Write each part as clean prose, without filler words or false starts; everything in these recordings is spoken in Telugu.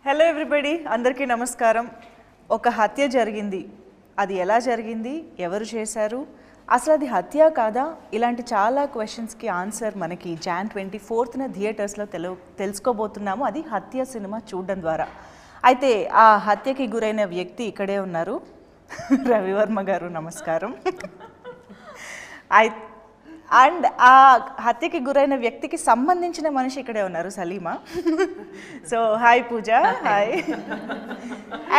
హలో ఎవ్రీబడి, అందరికీ నమస్కారం. ఒక హత్య జరిగింది. అది ఎలా జరిగింది, ఎవరు చేశారు, అసలు అది హత్య కాదా, ఇలాంటి చాలా క్వశ్చన్స్కి ఆన్సర్ మనకి జాన్ 24న థియేటర్స్లో తెలుసుకోబోతున్నాము. అది హత్య సినిమా చూడడం ద్వారా. అయితే ఆ హత్యకి గురైన వ్యక్తి ఇక్కడే ఉన్నారు. రవివర్మ గారు, నమస్కారం. అండ్ ఆ హత్యకి గురైన వ్యక్తికి సంబంధించిన మనిషి ఇక్కడే ఉన్నారు, Salima. So hi Pooja. Hi.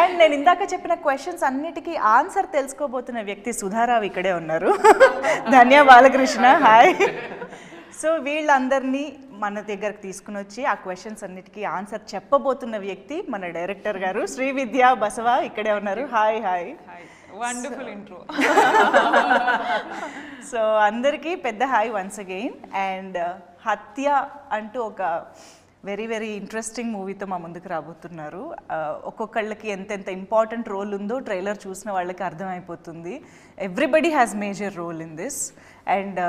And నేను ఇందాక చెప్పిన క్వశ్చన్స్ అన్నిటికీ ఆన్సర్ తెలుసుకోబోతున్న వ్యక్తి సుధారావు ఇక్కడే ఉన్నారు. ధన్య బాలకృష్ణ. హాయ్. సో వీళ్ళందరినీ మన దగ్గరకు తీసుకుని వచ్చి ఆ క్వశ్చన్స్ అన్నిటికీ ఆన్సర్ చెప్పబోతున్న వ్యక్తి మన డైరెక్టర్ గారు శ్రీవిద్య బసవ ఇక్కడే ఉన్నారు. Hi. Hi. Wonderful intro. So అందరికీ పెద్ద హాయ్ వన్స్ అగైన్. అండ్ హత్య అంటూ ఒక వెరీ వెరీ ఇంట్రెస్టింగ్ మూవీతో మా ముందుకు రాబోతున్నారు. ఒక్కొక్కళ్ళకి ఎంతెంత ఇంపార్టెంట్ రోల్ ఉందో ట్రైలర్ చూసిన వాళ్ళకి అర్థమైపోతుంది. Everybody has major role in this. And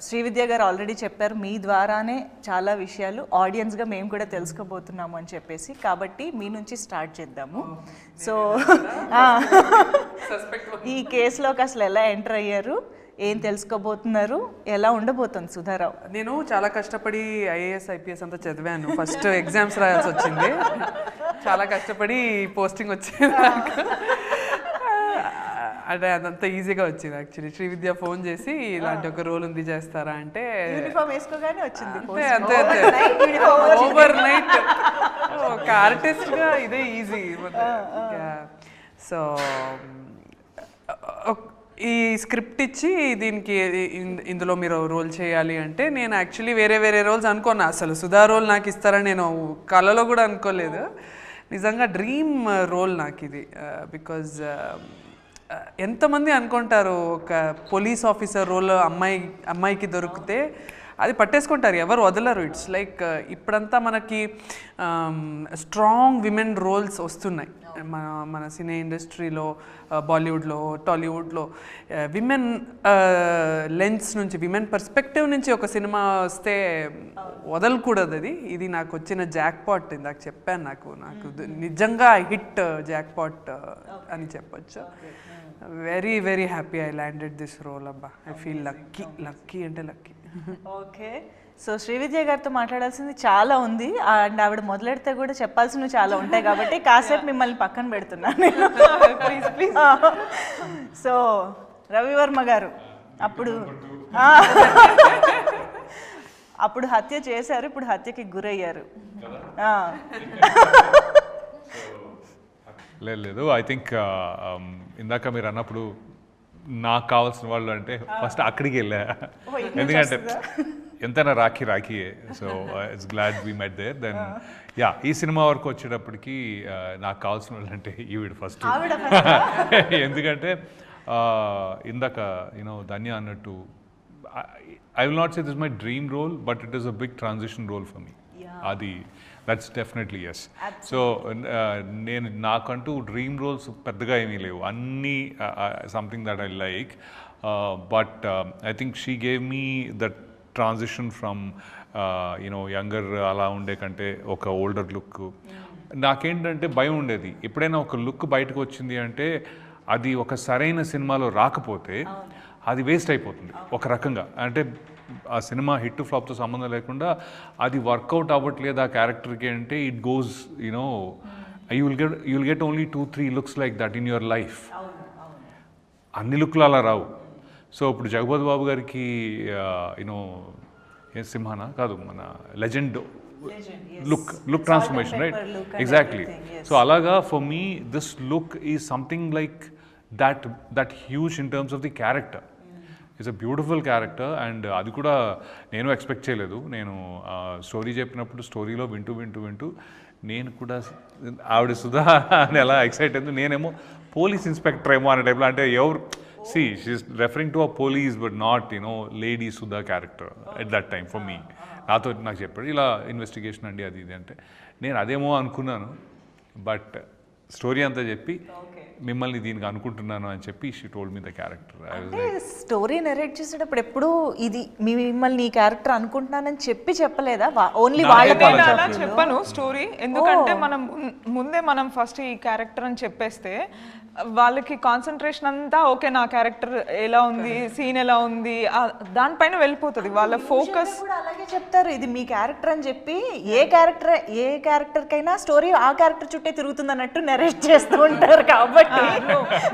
Srividya గారు ఆల్రెడీ చెప్పారు, మీ ద్వారానే చాలా విషయాలు ఆడియన్స్గా మేము కూడా తెలుసుకోబోతున్నాము అని చెప్పేసి. కాబట్టి మీ నుంచి స్టార్ట్ చేద్దాము. సో ఈ కేసులోకి అసలు ఎలా ఎంటర్ అయ్యారు, ఏం తెలుసుకోబోతున్నారు, ఎలా ఉండబోతుంది సుధారావు? నేను చాలా కష్టపడి ఐఏఎస్ ఐపీఎస్ అంతా చదివాను. ఫస్ట్ ఎగ్జామ్స్ రాయాల్సి వచ్చింది. చాలా కష్టపడి పోస్టింగ్ వచ్చింది. అంటే అదంతా ఈజీగా వచ్చింది. యాక్చువల్లీ శ్రీవిద్య ఫోన్ చేసి ఇలాంటి ఒక రోల్ ఉంది, చేస్తారా అంటే యూనిఫామ్ వేసుకోగానే వచ్చింది. అంతే ఓవర్ నైట్ ఒక ఆర్టిస్ట్గా ఇదే ఈజీ. సో ఈ స్క్రిప్ట్ ఇచ్చి దీనికి ఇందులో మీరు రోల్ చేయాలి అంటే నేను యాక్చువల్లీ వేరే రోల్స్ అనుకున్నా. అసలు సుధా రోల్ నాకు ఇస్తారని నేను కళలో కూడా అనుకోలేదు. నిజంగా డ్రీమ్ రోల్ నాకు ఇది. బికాజ్ ఎంతమంది అనుకుంటారు ఒక పోలీస్ ఆఫీసర్ రోల్ అమ్మాయికి దొరికితే అది పట్టేసుకుంటారు, ఎవరు వదలరు. ఇట్స్ లైక్ ఇప్పుడంతా మనకి స్ట్రాంగ్ విమెన్ రోల్స్ వస్తున్నాయి మన సినీ ఇండస్ట్రీలో, బాలీవుడ్లో, టాలీవుడ్లో. విమెన్ లెన్స్ నుంచి, విమెన్ పర్స్పెక్టివ్ నుంచి ఒక సినిమా వస్తే వదలకూడదు. ఇది నాకు వచ్చిన జాక్పాట్. ఇందాక చెప్పాను, నాకు నిజంగా హిట్ జాక్పాట్ అని చెప్పొచ్చు. Very very happy I landed this role. అబ్బా, ఐ ఫీల్ లక్కీ అంటే లక్కీ. ఓకే. సో శ్రీవిద్య గారితో మాట్లాడాల్సింది చాలా ఉంది. అండ్ ఆవిడ మొదలెడితే కూడా చెప్పాల్సినవి చాలా ఉంటాయి కాబట్టి కాసేపు మిమ్మల్ని పక్కన పెడుతున్నాను నేను. Please please. సో రవివర్మ గారు, అప్పుడు హత్య చేశారు, ఇప్పుడు హత్యకి గురయ్యారు. లేదు, ఐ థింక్ ఇందాక మీరు అన్నప్పుడు నాకు కావాల్సిన వాళ్ళు అంటే ఫస్ట్ అక్కడికి వెళ్ళా. ఎందుకంటే ఎంతైనా రాఖీయే. So it's glad we met there. Then ya, ఈ సినిమా వరకు వచ్చేటప్పటికి నాకు కావాల్సిన వాళ్ళు అంటే ఈవిడ ఫస్ట్. ఎందుకంటే ఇందాక ధన్య అన్నట్టు I will not say this my dream role, but it is a big transition role for me. అది దట్స్ డెఫినెట్లీ ఎస్. సో నేను నాకంటూ డ్రీమ్ రోల్స్ పెద్దగా ఏమీ లేవు, అన్నీ something that I like. But I think she gave me that transition from younger అలా ఉండే కంటే ఒక ఓల్డర్ లుక్. నాకేంటంటే భయం ఉండేది, ఎప్పుడైనా ఒక లుక్ బయటకు వచ్చింది అంటే అది ఒక సరైన సినిమాలో రాకపోతే అది వేస్ట్ అయిపోతుంది ఒక రకంగా. అంటే ఆ సినిమా హిట్ ఫ్లాప్తో సంబంధం లేకుండా అది వర్కౌట్ అవ్వట్లేదు ఆ క్యారెక్టర్కి అంటే it goes you'll get only 2-3 looks like that in your life. అన్ని లుక్లు అలా రావు. సో ఇప్పుడు జగపతి బాబు గారికి సింహానా కాదు, మన legend look transformation, right? Exactly. So అలాగా for me this look is something like that huge in terms of the character. It's a beautiful character. And అది కూడా నేను ఎక్స్పెక్ట్ చేయలేదు. నేను స్టోరీ చెప్పినప్పుడు స్టోరీలో వింటూ నేను కూడా ఆవిడ సుధా అని ఎలా ఎక్సైట్ అయింది. నేనేమో పోలీస్ ఇన్స్పెక్టర్ ఏమో అనే టైప్లో. అంటే ఎవరు she is referring to a police but not lady Sudha character at that time for me. నాకు చెప్పాడు ఇలా ఇన్వెస్టిగేషన్ అండి అది ఇది అంటే నేను అదేమో అనుకున్నాను. బట్ స్టోరీ అంతా చెప్పి మిమ్మల్ని దీనికి అనుకుంటున్నాను అని చెప్పి she told me the character. అంటే స్టోరీ నెరేట్ చేసేటప్పుడు ఎప్పుడు ఇది మిమ్మల్ని ఈ క్యారెక్టర్ అనుకుంటున్నానని చెప్పలేదా? ఓన్లీ వాళ్ళ అలా చెప్పను స్టోరీ, ఎందుకంటే మనం ముందే మనం ఫస్ట్ ఈ క్యారెక్టర్ అని చెప్పేస్తే వాళ్ళకి కాన్సన్ట్రేషన్ అంతా ఓకే నా క్యారెక్టర్ ఎలా ఉంది, సీన్ ఎలా ఉంది దానిపైన వెళ్ళిపోతుంది. వాళ్ళ ఫోకస్ కూడా అలాగే చెప్తారు, ఇది మీ క్యారెక్టర్ అని చెప్పి ఏ క్యారెక్టర్ కైనా స్టోరీ ఆ క్యారెక్టర్ చుట్టే తిరుగుతుంది అన్నట్టు నెరేట్ చేస్తూ ఉంటారు. కాబట్టి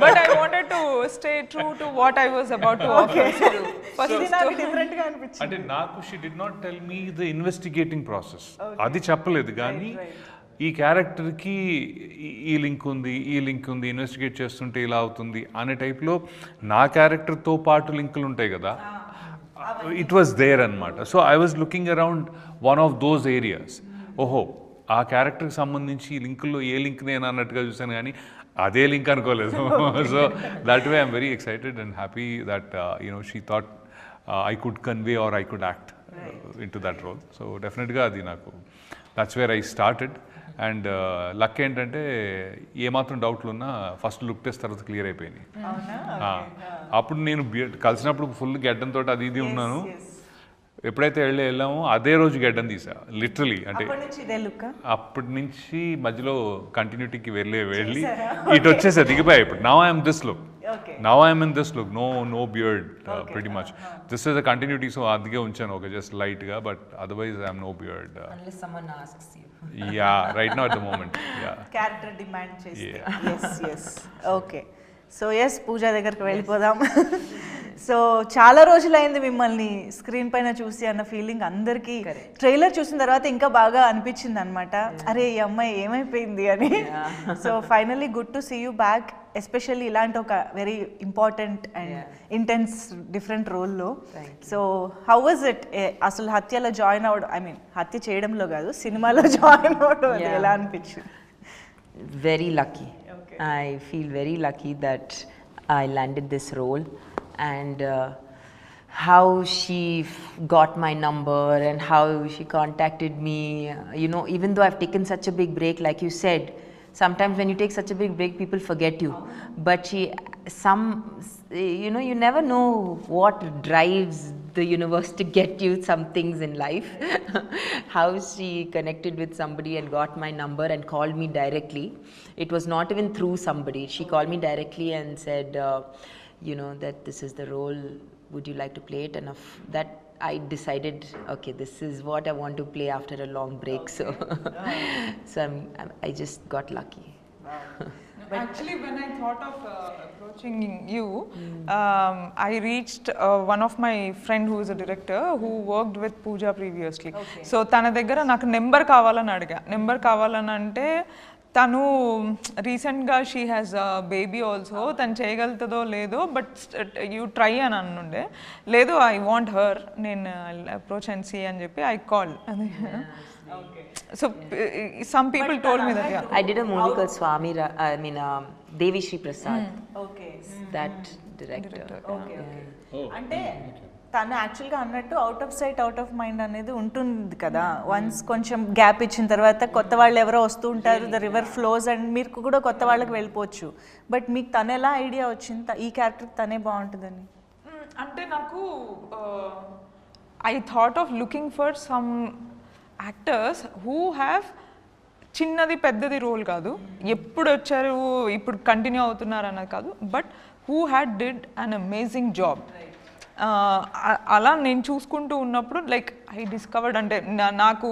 but I wanted to stay true to what I was about to offer. First నాకు డిఫరెంట్ గా అనిపించింది. అంటే నాకు she did not tell me the investigating process, అది చెప్పలేదు. కానీ ఈ క్యారెక్టర్కి ఈ లింక్ ఉంది, ఈ లింక్ ఉంది, ఇన్వెస్టిగేట్ చేస్తుంటే ఇలా అవుతుంది అనే టైప్లో నా క్యారెక్టర్తో పాటు లింకులు ఉంటాయి కదా, ఇట్ వాస్ దేర్ అనమాట. So I was looking around one of those areas. ఓహో, ఆ క్యారెక్టర్కి సంబంధించి ఈ లింకుల్లో ఏ లింక్ నేను అన్నట్టుగా చూసాను, కానీ అదే లింక్ అనుకోలేదు. So that way I'm very excited and happy that she thought I could convey or I could act into that role. So డెఫినెట్గా అది నాకు that's where I started. And luck ఏంటంటే ఏమాత్రం డౌట్లు ఉన్నా ఫస్ట్ లుక్ టెస్ట్ తర్వాత క్లియర్ అయిపోయినాయి. అప్పుడు నేను కలిసినప్పుడు ఫుల్ గెడ్డంతో అది ఇది ఉన్నాను. ఎప్పుడైతే వెళ్ళామో అదే రోజు గెడ్డం తీసా లిటరలీ. అంటే అప్పటి నుంచి మధ్యలో కంటిన్యూటీకి వెళ్ళి ఇటు వచ్చేసా, దిగిపోయా. ఇప్పుడు now I'm this look, now I'm in this look, no beard pretty much. This is a continuity. So అందుకే ఉంచాను ఒక జస్ట్ లైట్ గా, but otherwise I'm no beard. Yeah, right now at the moment. Yeah. Character demand చేస్తే. Yes. Okay. సో ఎస్ పూజ దగ్గరికి వెళ్ళిపోదాం. సో చాలా రోజులైంది మిమ్మల్ని స్క్రీన్ పైన చూసి అన్న ఫీలింగ్ అందరికీ ట్రైలర్ చూసిన తర్వాత ఇంకా బాగా అనిపించింది అనమాట. అరే ఈ అమ్మాయి ఏమైపోయింది అని. So finally good to see you back, especially ఇలాంటి ఒక very important and intense different రోల్లో. సో హౌ వాజ్ ఇట్ అసలు హత్యలో జాయిన్ అవ్వడం, ఐ మీన్ హత్య చేయడంలో కాదు సినిమాలో జాయిన్ అవ్వడం ఎలా అనిపించింది? Very lucky. I feel very lucky that I landed this role, and how she got my number and how she contacted me. Even though I've taken such a big break, like you said, sometimes when you take such a big break, people forget you. But you never know what drives the universe to get you some things in life. How she connected with somebody and got my number and called me directly. It was not even through somebody. She called me directly and said, that this is the role. Would you like to play it? And that I decided, okay, this is what I want to play after a long break. So I just got lucky. Actually, when I thought of approaching you, I reached one of my friend who is a director who worked with Pooja previously. So తన దగ్గర నాకు నెంబర్ కావాలని అడిగా. నెంబర్ కావాలని అంటే తను రీసెంట్గా షీ హ్యాస్ బేబీ ఆల్సో, తను చేయగలుగుతుందో లేదో బట్ యూ ట్రై అని అనుండే. లేదు ఐ వాంట్ హర్, నేను అప్రోచ్ అండ్ సీ అని చెప్పి I call. So some people told me that, yeah. I did a movie called Devi Shri Prasad. Okay. That director. Okay. అంటే తను యాక్చువల్గా అన్నట్టు out of sight out of mind అనేది ఉంటుంది కదా. వన్స్ కొంచెం గ్యాప్ ఇచ్చిన తర్వాత కొత్త వాళ్ళు ఎవరో వస్తూ ఉంటారు, ద రివర్ ఫ్లోస్ అండ్ మీరు కూడా కొత్త వాళ్ళకి వెళ్ళిపోవచ్చు. బట్ మీకు తను ఎలా ఐడియా వచ్చింది ఈ క్యారెక్టర్ తనే బాగుంటుందని? అంటే నాకు I thought of looking for some actors who have చిన్నది పెద్దది రోల్ కాదు, ఎప్పుడు వచ్చారు ఇప్పుడు కంటిన్యూ అవుతున్నారు అన్నది కాదు, but who had did an amazing job. అలా నేను చూసుకుంటూ ఉన్నప్పుడు లైక్ ఐ డిస్కవర్డ్, అంటే నాకు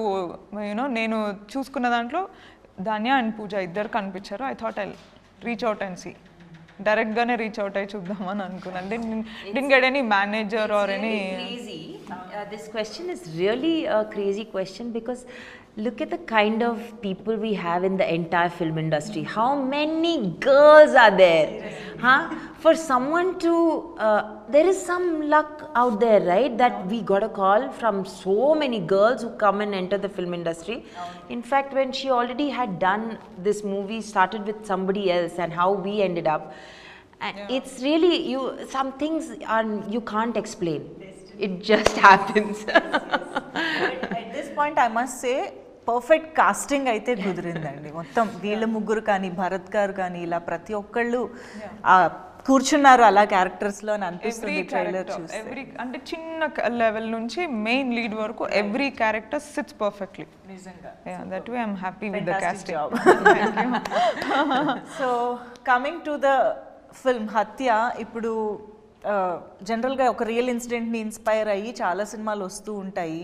నేను చూసుకున్న దాంట్లో ధాన్య అండ్ పూజ ఇద్దరు కనిపించారు. I thought I reach out and see, డైరెక్ట్గానే రీచ్ అవుట్ అయ్యి చూద్దామని అనుకున్నాను. Didn't get any manager or any. Crazy. This question is really a crazy question because look at the kind of people we have in the entire film industry. How many girls are there? For someone to, there is some luck out there, right? That we got a call from so many girls who come and enter the film industry. In fact, when she already had done this movie, started with somebody else, and how we ended up, it's really some things you can't explain. It just happens. At this point, I must say, perfect casting అయితే కుదిరిందండి. మొత్తం వీళ్ళ ముగ్గురు కానీ భరత్ గారు కానీ ఇలా ప్రతి ఒక్కళ్ళు కూర్చున్నారు అలా క్యారెక్టర్స్లో అని అనిపిస్తుంది ట్రైలర్ చూస్తే. ఎవ్రీ అంటే చిన్న లెవెల్ నుంచి మెయిన్ లీడ్ వరకు ఎవ్రీ క్యారెక్టర్ సిట్స్ పర్ఫెక్ట్లీ. నిజంగా that way I'm happy with the casting. So coming to the film Hatya, ఇప్పుడు జనరల్గా ఒక రియల్ ఇన్సిడెంట్ని ఇన్స్పైర్ అయ్యి చాలా సినిమాలు వస్తూ ఉంటాయి,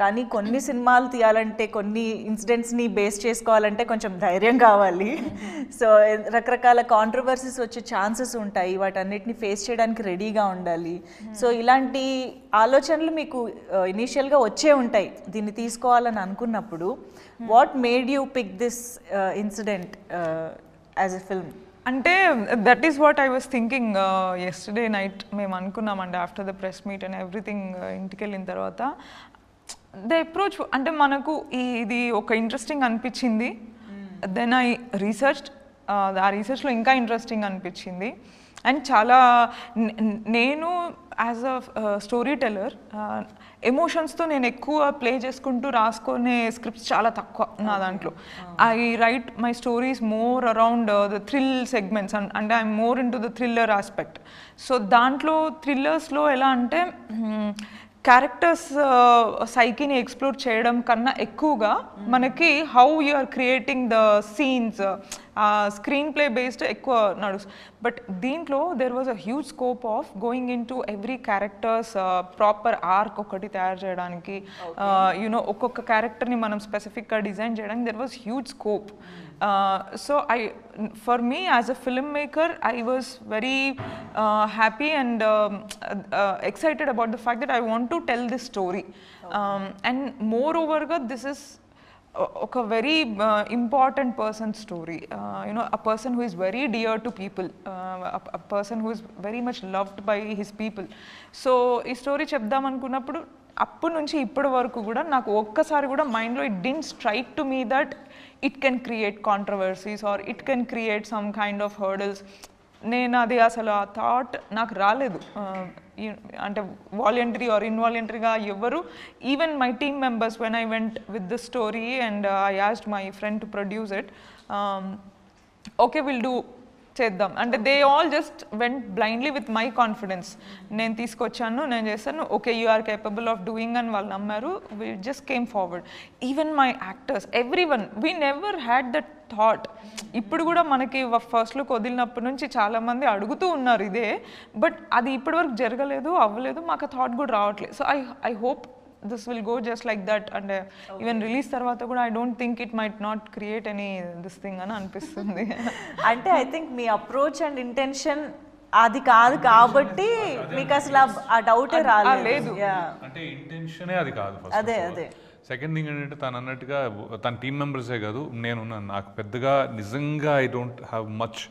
కానీ కొన్ని సినిమాలు తీయాలంటే కొన్ని ఇన్సిడెంట్స్ని బేస్ చేసుకోవాలంటే కొంచెం ధైర్యం కావాలి. సో రకరకాల కాంట్రవర్సీస్ వచ్చే ఛాన్సెస్ ఉంటాయి, వాటన్నిటిని ఫేస్ చేయడానికి రెడీగా ఉండాలి. సో ఇలాంటి ఆలోచనలు మీకు ఇనీషియల్గా వచ్చే ఉంటాయి దీన్ని తీసుకోవాలని అనుకున్నప్పుడు. What made you pick this incident as a film? అంటే that is what I was thinking yesterday night. మేము అనుకున్నామండి after the press meet and everything, ఇంటికి వెళ్ళిన తర్వాత ద అప్రోచ్ అంటే మనకు ఇది ఒక ఇంట్రెస్టింగ్ అనిపించింది. దెన్ ఐ రీసెర్చ్డ్, ఆ రీసెర్చ్లో ఇంకా ఇంట్రెస్టింగ్ అనిపించింది. అండ్ చాలా నేను యాజ్ అ స్టోరీ టెల్లర్ ఎమోషన్స్తో నేను ఎక్కువ ప్లే చేసుకుంటూ రాసుకునే స్క్రిప్ట్స్ చాలా తక్కువ నా దాంట్లో. I write my stories more around the thrill segments, అంటే I'm more into the thriller aspect. So దాంట్లో థ్రిల్లర్స్లో ఎలా అంటే క్యారెక్టర్స్ సైకిని ఎక్స్ప్లోర్ చేయడం కన్నా ఎక్కువగా మనకి how you are creating the scenes, screenplay based ఎక్కువ నడుస్తుంది. బట్ దీంట్లో there was a huge scope of going into every characters proper arc ఒకటి తయారు చేయడానికి, యునో ఒక్కొక్క క్యారెక్టర్ని మనం స్పెసిఫిక్గా డిజైన్ చేయడానికి there was huge scope. So for me as a filmmaker, I was very happy and excited about the fact that I want to tell this story. And moreover, this is a very important person's story. You know, a person who is very dear to people, a person who is very much loved by his people. So ఈ స్టోరీ చెప్దాం అనుకున్నప్పుడు అప్పటి నుంచి ఇప్పటి వరకు కూడా నాకు ఒక్కసారి కూడా మైండ్లో it didn't strike to me that it can create controversies or it can create some kind of hurdles. నేను అది అసలు ఆ థాట్ నాకు రాలేదు. అంటే వాలంటరీ ఆర్ ఇన్వాలంటరీగా ఎవరు, even my team members when I went with the story and I asked my friend to produce it, okay will do, చేద్దాం అంటే they all just went blindly with my confidence. నేను తీసుకొచ్చాను, నేను చేస్తాను, okay you are capable of doing అని వాళ్ళు నమ్మారు. We just came forward. Even my actors, every one, we never had that thought. ఇప్పుడు కూడా మనకి ఫస్ట్ లుక్ వదిలినప్పటి నుంచి చాలామంది అడుగుతూ ఉన్నారు ఇదే, బట్ అది ఇప్పటివరకు జరగలేదు, అవ్వలేదు, మాకు ఆ థాట్ కూడా రావట్లేదు. So I hope this will go just like that, and even release tarvata kuda I don't think it might not create any this thing ani anipistundi. అంటే I think me approach and intention అది కాదు కాబట్టి మీకు అసలు ఆ డౌటే రాలేదు. అంటే ఇంటెన్షనే అది కాదు ఫస్ట్. అదే సెకండ్ థింగ్ ఏంటంటే తను అన్నట్టుగా తన టీమ్ మెంబర్సే కాదు, నేను నాకు పెద్దగా నిజంగా ఐ డోంట్ హ్యావ్ మచ్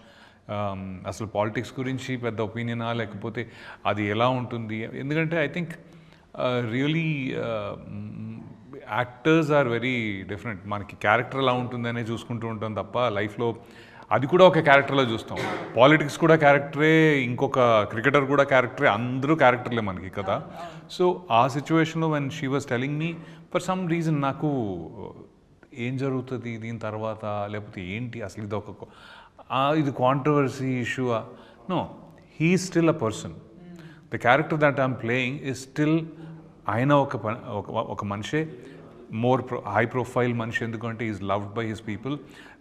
అసలు పాలిటిక్స్ గురించి పెద్ద ఒపీనియనా, లేకపోతే అది ఎలా ఉంటుంది. ఎందుకంటే I think really actors are very different. మనకి క్యారెక్టర్ ఎలా ఉంటుందనే చూసుకుంటూ ఉంటాం తప్ప లైఫ్లో అది కూడా ఒక క్యారెక్టర్లో చూస్తాం. పాలిటిక్స్ కూడా క్యారెక్టరే, ఇంకొక క్రికెటర్ కూడా క్యారెక్టరే, అందరూ క్యారెక్టర్లే మనకి కదా. సో ఆ సిచ్యువేషన్లో when she was telling me for some reason నాకు ఏం జరుగుతుంది దీని తర్వాత, లేకపోతే ఏంటి అసలు ఇది controversy issue. No, he is still a person. The character that I'm playing is still ఆయన ఒక మనిషే, మోర్ హై ప్రొఫైల్ మనిషి. ఎందుకంటే is loved by his people.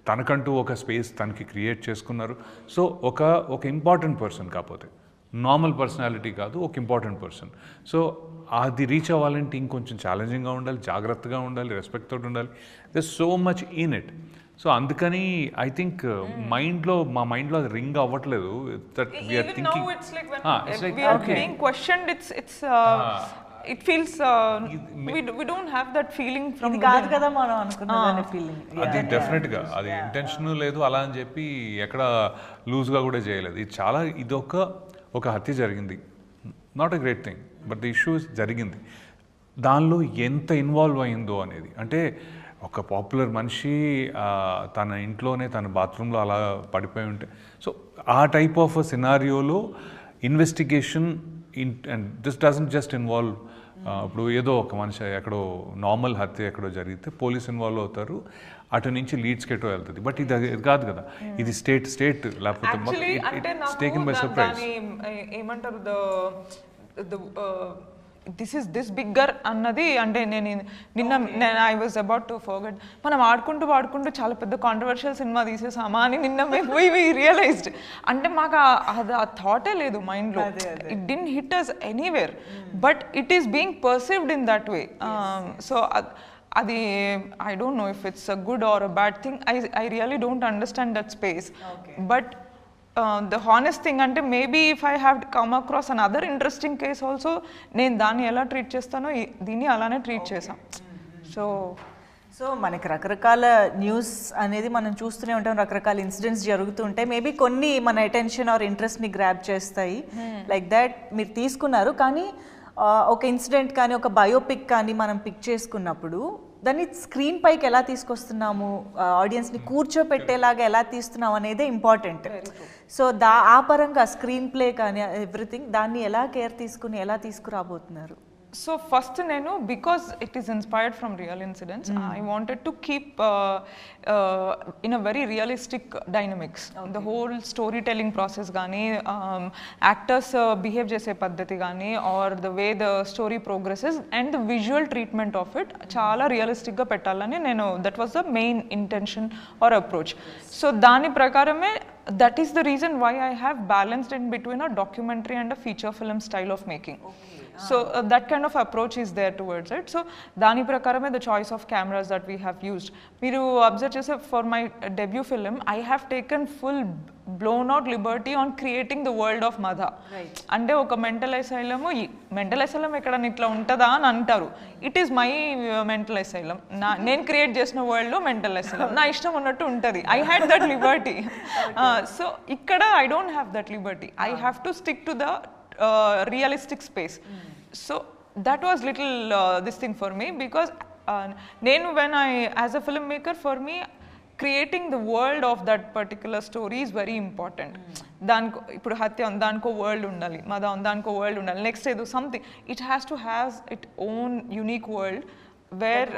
తనకంటూ ఒక స్పేస్ తనకి క్రియేట్ చేసుకున్నారు. సో ఒక ఇంపార్టెంట్ పర్సన్, కాకపోతే నార్మల్ పర్సనాలిటీ కాదు, ఒక ఇంపార్టెంట్ పర్సన్. సో అది రీచ్ అవ్వాలంటే ఇంకొంచెం ఛాలెంజింగ్గా ఉండాలి, జాగ్రత్తగా ఉండాలి, రెస్పెక్ట్ తోటి ఉండాలి. There so much in it. So అందుకని ఐ థింక్ మా మైండ్లో అది రింగ్ అవ్వట్లేదు. That we're thinking it feels we don't have that feeling from ఇది కాదు కదా మనం అనుకున్న ఫీలింగ్. అది డెఫినెట్గా అది ఇంటెన్షన్ లేదు అలా అని చెప్పి ఎక్కడ లూజ్గా కూడా చేయలేదు. ఇది ఒక హత్య జరిగింది, not a great thing, but the issue జరిగింది. దానిలో ఎంత ఇన్వాల్వ్ అయిందో అనేది, అంటే ఒక పాపులర్ మనిషి తన ఇంట్లోనే తన బాత్రూంలో అలా పడిపోయి ఉంటే, సో ఆ టైప్ ఆఫ్ సినారియోలో investigation, and this doesn't just involve ఇప్పుడు ఏదో ఒక మనిషి ఎక్కడో నార్మల్ హత్య ఎక్కడో జరిగితే పోలీస్ ఇన్వాల్వ్ అవుతారు, అటు నుంచి లీడ్స్కి ఎటో వెళ్తుంది. బట్ ఇది కాదు కదా, ఇది స్టేట్ లేకపోతే టేకెన్ బై సర్ప్రైజ్. ఏమంటారు దిస్ ఈస్ దిస్ బిగ్గర్ అన్నది, అంటే నిన్న I was about to forget, మనం ఆడుకుంటూ చాలా పెద్ద కాంట్రవర్షియల్ సినిమా తీసేసామా అని నిన్న వి రియలైజ్డ్. అంటే మాకు ఆ థాటే లేదు మైండ్లో. It didn't hit us anywhere, but it is being perceived in that way. So అది I don't know if it's a good or a bad thing. I really don't understand that space. But the honest thing అంటే maybe if I have come across another interesting case also, నేను దాన్ని ఎలా ట్రీట్ చేస్తానో దీన్ని అలానే ట్రీట్ చేసాం. సో మనకి రకరకాల న్యూస్ అనేది మనం చూస్తూనే ఉంటాం, రకరకాల ఇన్సిడెంట్స్ జరుగుతూ ఉంటాయి. మేబీ కొన్ని మన అటెన్షన్ ఆర్ ఇంట్రెస్ట్ని గ్రాబ్ చేస్తాయి. లైక్ దాట్ మీరు తీసుకున్నారు. కానీ ఒక ఇన్సిడెంట్ కానీ ఒక బయోపిక్ కానీ మనం పిక్ చేసుకున్నప్పుడు దాన్ని స్క్రీన్ పైకి ఎలా తీసుకొస్తున్నాము, ఆడియన్స్ని కూర్చోపెట్టేలాగా ఎలా తీస్తున్నాము అనేదే ఇంపార్టెంట్. సో ఆ పరంగా స్క్రీన్ ప్లే కానీ ఎవ్రీథింగ్ దాన్ని ఎలా కేర్ తీసుకుని ఎలా తీసుకురాబోతున్నారు? సో ఫస్ట్ నేను, because it is inspired from real incidents, I wanted to keep in a very realistic dynamics. The whole storytelling process కానీ, యాక్టర్స్ బిహేవ్ చేసే పద్ధతి కానీ, or the way the story progresses and the visual treatment of it చాలా రియలిస్టిక్గా పెట్టాలని నేను, that was the main intention or approach. So దాని ప్రకారమే, that is the reason why I have balanced in between a documentary and a feature film style of making. So that kind of approach is there towards it. So dani prakarame the choice of cameras that we have used, meeru observe chese for my debut film I have taken full blown out liberty on creating the world of Madha. Ante oka mental asylum ekkada itla untada ani antaru. It is my mental asylum. Nen create chesina world lo mental asylum na ishtam unnattu untadi. I had that liberty. So ikkada I don't have that liberty. I have to stick to the realistic space. So that was little this thing for me, because when I as a filmmaker, for me creating the world of that particular story is very important. Danko ippudu hatya danko world undali, Madha danko world undali, next edo something, it has to have its own unique world where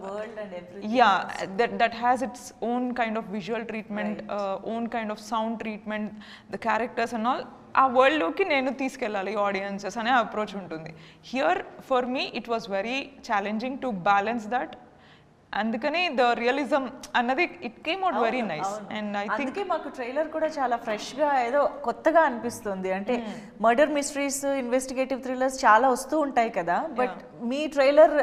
world and everything. Yeah, that has its own kind of visual treatment, own kind of sound treatment, the characters and all. ఆ వరల్డ్లోకి నేను తీసుకెళ్ళాలి ఆడియన్సెస్ అనే అప్రోచ్ ఉంటుంది. Here for me it was very challenging to balance that. అందుకని ద రియలిజం అన్నది it came out very nice. And I think మాకు ట్రైలర్ కూడా చాలా ఫ్రెష్గా ఏదో కొత్తగా అనిపిస్తుంది. అంటే మర్డర్ మిస్టరీస్, ఇన్వెస్టిగేటివ్ థ్రిల్లర్స్ చాలా వస్తూ ఉంటాయి కదా, but me trailer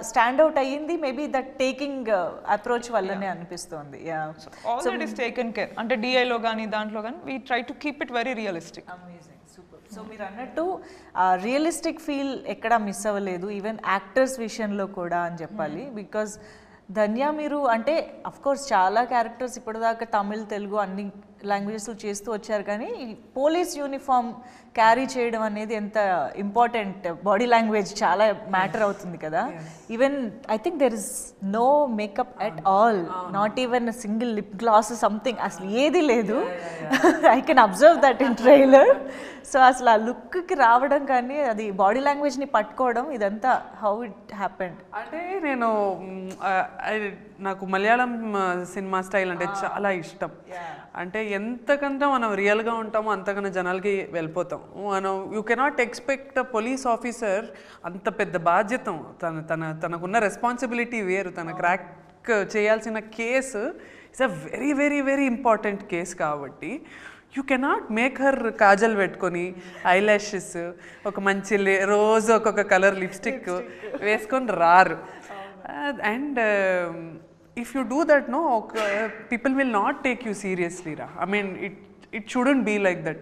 stand out అయ్యింది మేబీ దట్ టేకింగ్ అప్రోచ్ వల్లనే అనిపిస్తుంది. All that is taken care. అంటే డిఐలో కానీ దాంట్లో కానీ we try to keep it very realistic. Amazing, super. So మీరు అన్నట్టు రియలిస్టిక్ ఫీల్ ఎక్కడా మిస్ అవ్వలేదు, ఈవెన్ యాక్టర్స్ విషయంలో కూడా అని చెప్పాలి. బికాజ్ ధన్య మీరు అంటే అఫ్కోర్స్ చాలా క్యారెక్టర్స్ ఇప్పటిదాకా తమిళ్, తెలుగు అన్ని లాంగ్వేజెస్లో చేస్తూ వచ్చారు, కానీ పోలీస్ యూనిఫామ్ క్యారీ చేయడం అనేది ఎంత ఇంపార్టెంట్, బాడీ లాంగ్వేజ్ చాలా మ్యాటర్ అవుతుంది కదా. Even I think there is no makeup at all, not even single lip gloss something, అసలు ఏది లేదు. I can observe that in trailer. So అసలు ఆ లుక్కి రావడం కానీ అది బాడీ లాంగ్వేజ్ని పట్టుకోవడం, ఇదంతా హౌ ఇట్ హ్యాపెండ్? అంటే నేను నాకు మలయాళం సినిమా స్టైల్ అంటే చాలా ఇష్టం. అంటే ఎంతకంటే మనం రియల్గా ఉంటామో అంతకన్నా జనాలకి వెళ్ళిపోతాం మనం. You cannot expect a police officer అంత పెద్ద బాధ్యత, తనకున్న రెస్పాన్సిబిలిటీ వేరు. తన క్రాక్ చేయాల్సిన case it's a very very very important case. కాబట్టి యూ కెనాట్ మేక్ హర్ కాజల్ పెట్టుకొని, ఐలాషెస్, ఒక మంచి రోజు ఒక్కొక్క కలర్ లిప్స్టిక్ వేసుకొని రారు. And if you do that, no, people will not take you seriously ra. I mean it shouldn't be like that.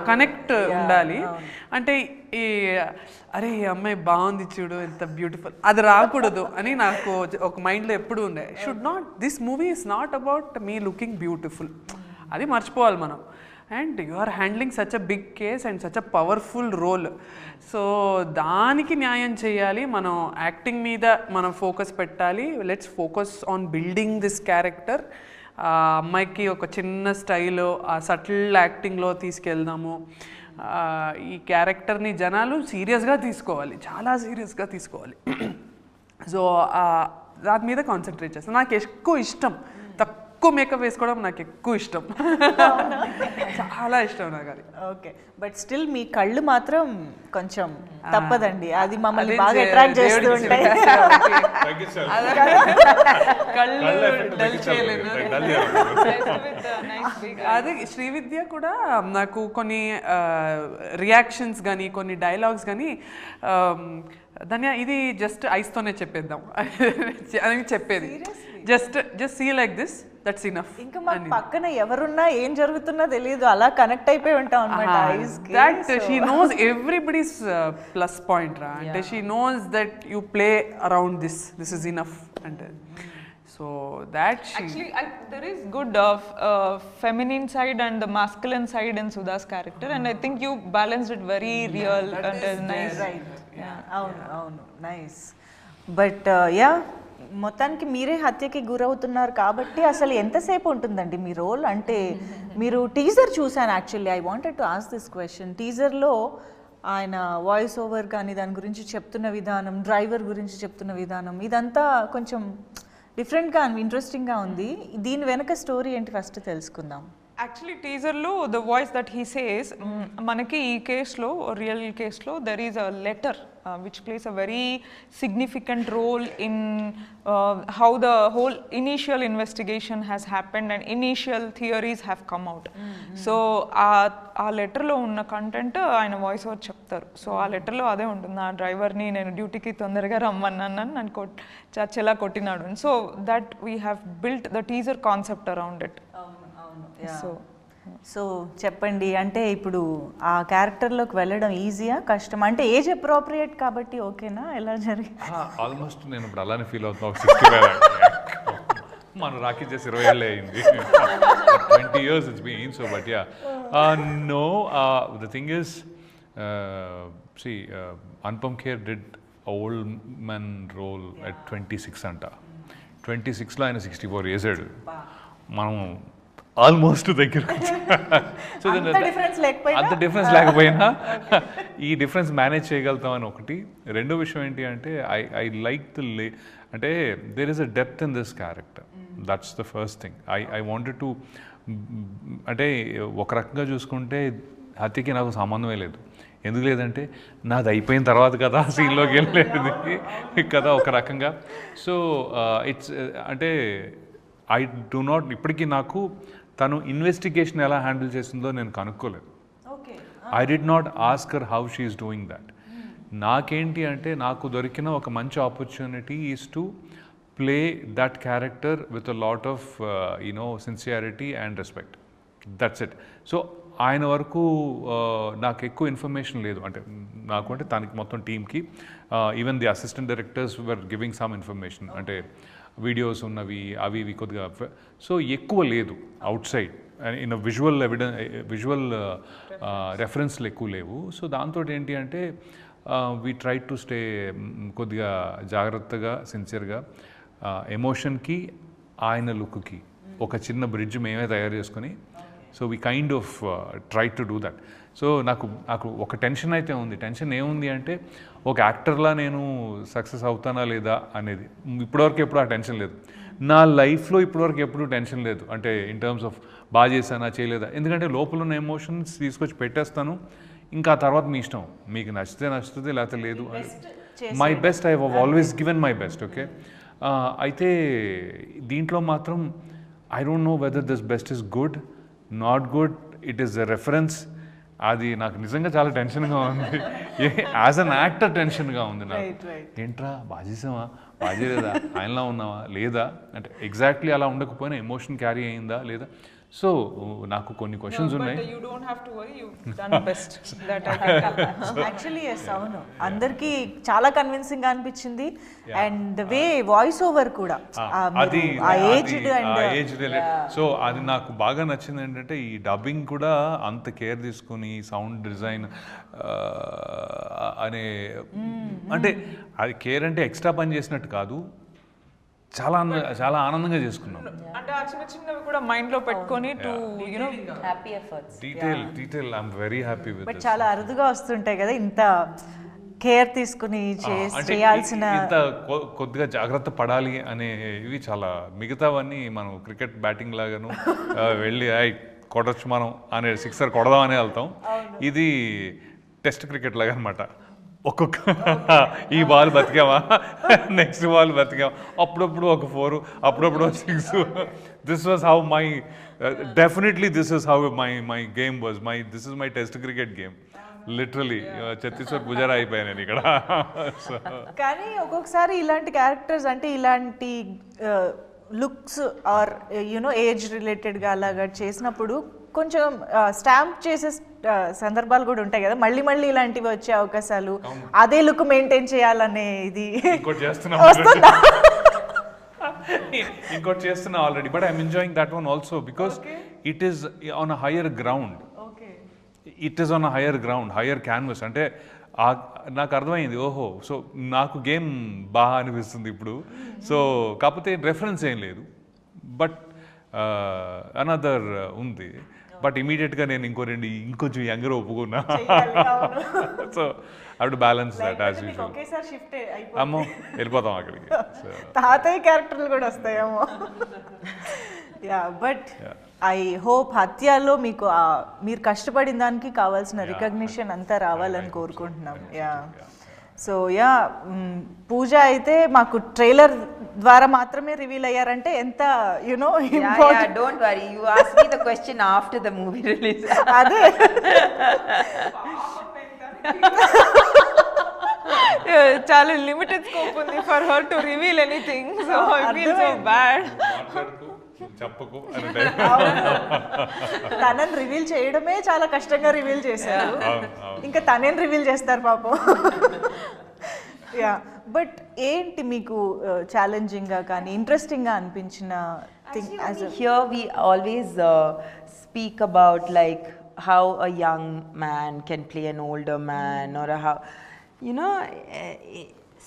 Connect ఉండాలి. అంటే ఈ అరే ఈ అమ్మాయి బాగుంది చూడు ఎంత బ్యూటిఫుల్, అది రాకూడదు అని నాకు ఒక మైండ్లో ఎప్పుడు ఉండే. Should not, this movie is not about me looking beautiful, అది మర్చిపోవాలి మనం. And you are handling such a big case and such a powerful role. So దానికి న్యాయం చేయాలి. మనం యాక్టింగ్ మీద మనం ఫోకస్ పెట్టాలి. Let's focus on building this character. ఆ అమ్మాయికి ఒక చిన్న స్టైల్, ఆ సటిల్ యాక్టింగ్లో తీసుకెళ్దాము. ఈ క్యారెక్టర్ని జనాలు సీరియస్గా తీసుకోవాలి, చాలా సీరియస్గా తీసుకోవాలి. సో దాని మీద కాన్సన్ట్రేట్ చేస్తాను. నాకు ఎక్కువ ఇష్టం, తక్కువ మేకప్ వేసుకోవడం నాకు ఎక్కువ ఇష్టం, చాలా ఇష్టం నాకు అది. ఓకే, బట్ స్టిల్ మీ కళ్ళు మాత్రం కొంచెం తప్పదండి, అది మమ్మల్ని బాగా అట్రాక్ట్ చేస్తూ ఉంటాయి. కళ్ళు డల్ చేయలేదు. అదే శ్రీవిద్య కూడా నాకు కొన్ని రియాక్షన్స్ కానీ కొన్ని డైలాగ్స్ కానీ ధన్య ఇది జస్ట్ ఐస్తోనే చెప్పేద్దాం అని చెప్పేది. Just see like this, that's enough. ఇంకా మాకు పక్కన ఎవరున్నా ఏం జరుగుతున్నా తెలియదు, అలా కనెక్ట్ అయిపోయి ఉంటాం అన్నమాట ఐస్ కి. That she knows everybody's plus point రా, అంటే she knows that you play around this is enough అంటే. So that she actually there is good feminine side and the masculine side in Sudha's character, and I think you balanced it very real and nice. Right. అవును నైస్. బట్ యా మొత్తానికి మీరే హత్యకి గురవుతున్నారు కాబట్టి అసలు ఎంతసేపు ఉంటుందండి మీ రోల్? అంటే మీరు టీజర్ చూసాను actually, I wanted to ask this question. టీజర్లో ఆయన వాయిస్ ఓవర్ కానీ దాని గురించి చెప్తున్న విధానం, డ్రైవర్ గురించి చెప్తున్న విధానం, ఇదంతా కొంచెం డిఫరెంట్గా ఇంట్రెస్టింగ్గా ఉంది. దీని వెనక స్టోరీ ఏంటి ఫస్ట్ తెలుసుకుందాం. యాక్చువల్లీ టీజర్లో the voice that he says, మనకి ఈ కేసులో రియల్ కేసులో there is a letter which plays a very significant role in how the whole initial investigation has happened and initial theories have come out. So ఆ లెటర్లో ఉన్న కంటెంట్ ఆయన వాయిస్ ఓవర్ చెప్తారు. సో ఆ లెటర్లో అదే ఉంటుంది, నా డ్రైవర్ని నేను డ్యూటీకి తొందరగా రమ్మన్నాను, నన్ను చచ్చేలా కొట్టినాడు. So that we have built the teaser concept around it. So చెప్పండి, అంటే ఇప్పుడు ఆ క్యారెక్టర్లోకి వెళ్ళడం ఈజీయా కష్టం? అంటే ఏజ్ అప్రోప్రియేట్ కాబట్టి ఓకేనా, ఎలా జరిగింది? ఆల్మోస్ట్ నేను ఇప్పుడు అలానే ఫీల్ అవుతున్నా. 65 మన రాఖీ చేసి 20 ఏళ్ళే అయింది, 20 years it's been. So but yeah, no, the thing is, see, Anupam Kher did a old man role at 26 అంట. 26లో ఆయన 64 చేసాడు, మనం ఆల్మోస్ట్ దగ్గరకు. సో అంత డిఫరెన్స్ లేకపోయినా ఈ డిఫరెన్స్ మేనేజ్ చేయగలుగుతామని ఒకటి. రెండో విషయం ఏంటి అంటే ఐ లైక్ ద అంటే there is a depth in this character, that's the first thing. I wanted to, అంటే ఒక రకంగా చూసుకుంటే హత్యకి నాకు సంబంధమే లేదు. ఎందుకు లేదంటే నాది అయిపోయిన తర్వాత కదా సీన్లోకి వెళ్ళలేదు కదా ఒక రకంగా. సో ఇట్స్ అంటే ఐ డు నాట్, ఇప్పటికీ నాకు తను ఇన్వెస్టిగేషన్ ఎలా హ్యాండిల్ చేసిందో నేను కనుక్కోలేదు. I did not ask her how she is doing that. నాకేంటి అంటే నాకు దొరికిన ఒక మంచి opportunity is to play that character with a lot of sincerity and respect, that's it. So ఆయన వరకు నాకు ఎక్కువ ఇన్ఫర్మేషన్ లేదు, అంటే నాకు అంటే తనకి మొత్తం టీమ్కి even the assistant directors were giving some information, అంటే వీడియోస్ ఉన్నవి అవి ఇవి కొద్దిగా. సో ఎక్కువ లేదు outside in visual visual రెఫరెన్స్లు ఎక్కువ లేవు. సో దాంతో ఏంటి అంటే వీ ట్రై టు స్టే కొద్దిగా జాగ్రత్తగా సిన్సియర్గా ఎమోషన్కి ఆయన లుక్కి ఒక చిన్న బ్రిడ్జ్ మేమే తయారు చేసుకొని, so we kind of try to do that. So నాకు ఒక టెన్షన్ అయితే ఉంది. టెన్షన్ ఏముంది అంటే ఒక యాక్టర్లా నేను సక్సెస్ అవుతానా లేదా అనేది. ఇప్పటివరకు ఎప్పుడు ఆ టెన్షన్ లేదు నా లైఫ్లో, ఇప్పటివరకు ఎప్పుడు టెన్షన్ లేదు. అంటే ఇన్ టర్మ్స్ ఆఫ్ బాగా చేశానా చేయలేదా, ఎందుకంటే లోపల ఉన్న ఎమోషన్స్ తీసుకొచ్చి పెట్టేస్తాను, ఇంకా తర్వాత మీ ఇష్టం, మీకు నచ్చితే నచ్చుతుంది లేకపోతే లేదు. My best, I have always given my best. Okay, అయితే దీంట్లో మాత్రం I don't know whether this best is good not good, it is a reference. అది నాకు నిజంగా చాలా టెన్షన్గా ఉంది, యాజ్ అన్ యాక్టర్ టెన్షన్గా ఉంది నాకు. ఏంట్రా బాగా చేసావా, బాగా చేయలేదా, ఆయనలా ఉన్నావా లేదా, అంటే ఎగ్జాక్ట్లీ అలా ఉండకపోయినా ఎమోషన్ క్యారీ అయిందా లేదా. సో నాకు కొన్ని క్వశ్చన్స్ ఉన్నాయి. యాక్చువల్లీ ఎస్, అవును, అందరికి చాలా కన్విన్సింగ్ అనిపించింది. And the way voice over కూడా సో అది నాకు బాగా నచ్చింది. ఏంటంటే ఈ డబ్బింగ్ కూడా అంత కేర్ తీసుకొని సౌండ్ డిజైన్ అనే, అంటే అది కేర్ అంటే ఎక్స్ట్రా పని చేసినట్టు కాదు, చాలా ఆనందంగా చేసుకున్నాం. అంటే ఆ చిన్న చిన్నవి కూడా మైండ్ లో పెట్టుకొని to you know Happy efforts. Detail I'm very happy with but చాలా అరుదుగా వస్తుంటాయి కదా ఇంత కేర్ తీసుకుని అంటే చేయాల్సిన. ఇంత కొద్దిగా జాగ్రత్త పడాలి అనేవి చాలా, మిగతావన్నీ మనం క్రికెట్ బ్యాటింగ్ లాగాను వెళ్ళి కొట్టచ్చు మనం అనే సిక్సర్ కొడదామనే వెళ్తాం. ఇది టెస్ట్ క్రికెట్ లాగా అనమాట. ఒక్కొక్క ఈ బాల్ బతికామా, నెక్స్ట్ బాల్ బతికామా, అప్పుడప్పుడు ఒక 4, అప్పుడప్పుడు ఒక 6. This was how my definitely this is how my game was this is my test cricket game. Literally Chhattisgarh Pujara అయిపోయాను నేను ఇక్కడ. కానీ ఒక్కొక్కసారి ఇలాంటి క్యారెక్టర్స్ అంటే ఇలాంటి లుక్స్ ఆర్ యునో ఏజ్ రిలేటెడ్గా అలాగా చేసినప్పుడు కొంచెం స్టాంప్ చేసే సందర్భాలు కూడా ఉంటాయి కదా, మళ్ళీ మళ్ళీ ఇలాంటివి వచ్చే అవకాశాలు, అదే లుక్ మెయింటైన్ చేయాలనే ఇది ఇంకోటి చేస్తున్నా already, but I'm enjoying that one also because it is on a higher ground. Higher canvas. అంటే నాకు అర్థమైంది, ఓహో సో నాకు గేమ్ బాగా అనిపిస్తుంది ఇప్పుడు. సో కాకపోతే రెఫరెన్స్ ఏం లేదు, బట్ అనదర్ ఉంది. బట్ ఇమీడియట్గా నేను ఇంకొంచెం యంగర్ ఒప్పుకున్నా. So I have to balance that as usual. అమ్మో వెళ్ళిపోతాం అక్కడికి. తాతయ్య క్యారెక్టర్లు కూడా వస్తాయేమో. యా బట్ ఐ హోప్ హత్యలో మీకు మీరు కష్టపడిన దానికి కావాల్సిన రికగ్నిషన్ అంతా రావాలని కోరుకుంటున్నాం. యా సో యా పూజ అయితే మాకు ట్రైలర్ ద్వారా మాత్రమే రివీల్ అయ్యారంటే ఎంత you know important. Don't worry, you asked me the question after the movie release. అదే చాలా లిమిటెడ్ స్కోప్ ఉంది for her to reveal anything. So I feel so bad. చెప్పకు తనని రివీల్ చేయడమే చాలా కష్టంగా రివీల్ చేశారు, ఇంకా తనేం రివీల్ చేస్తారు పాపం. యా బట్ ఏంటి మీకు ఛాలెంజింగ్గా కానీ ఇంట్రెస్టింగ్గా అనిపించిన thing? Here we always speak about like how a young man can play an older man, or how, you know,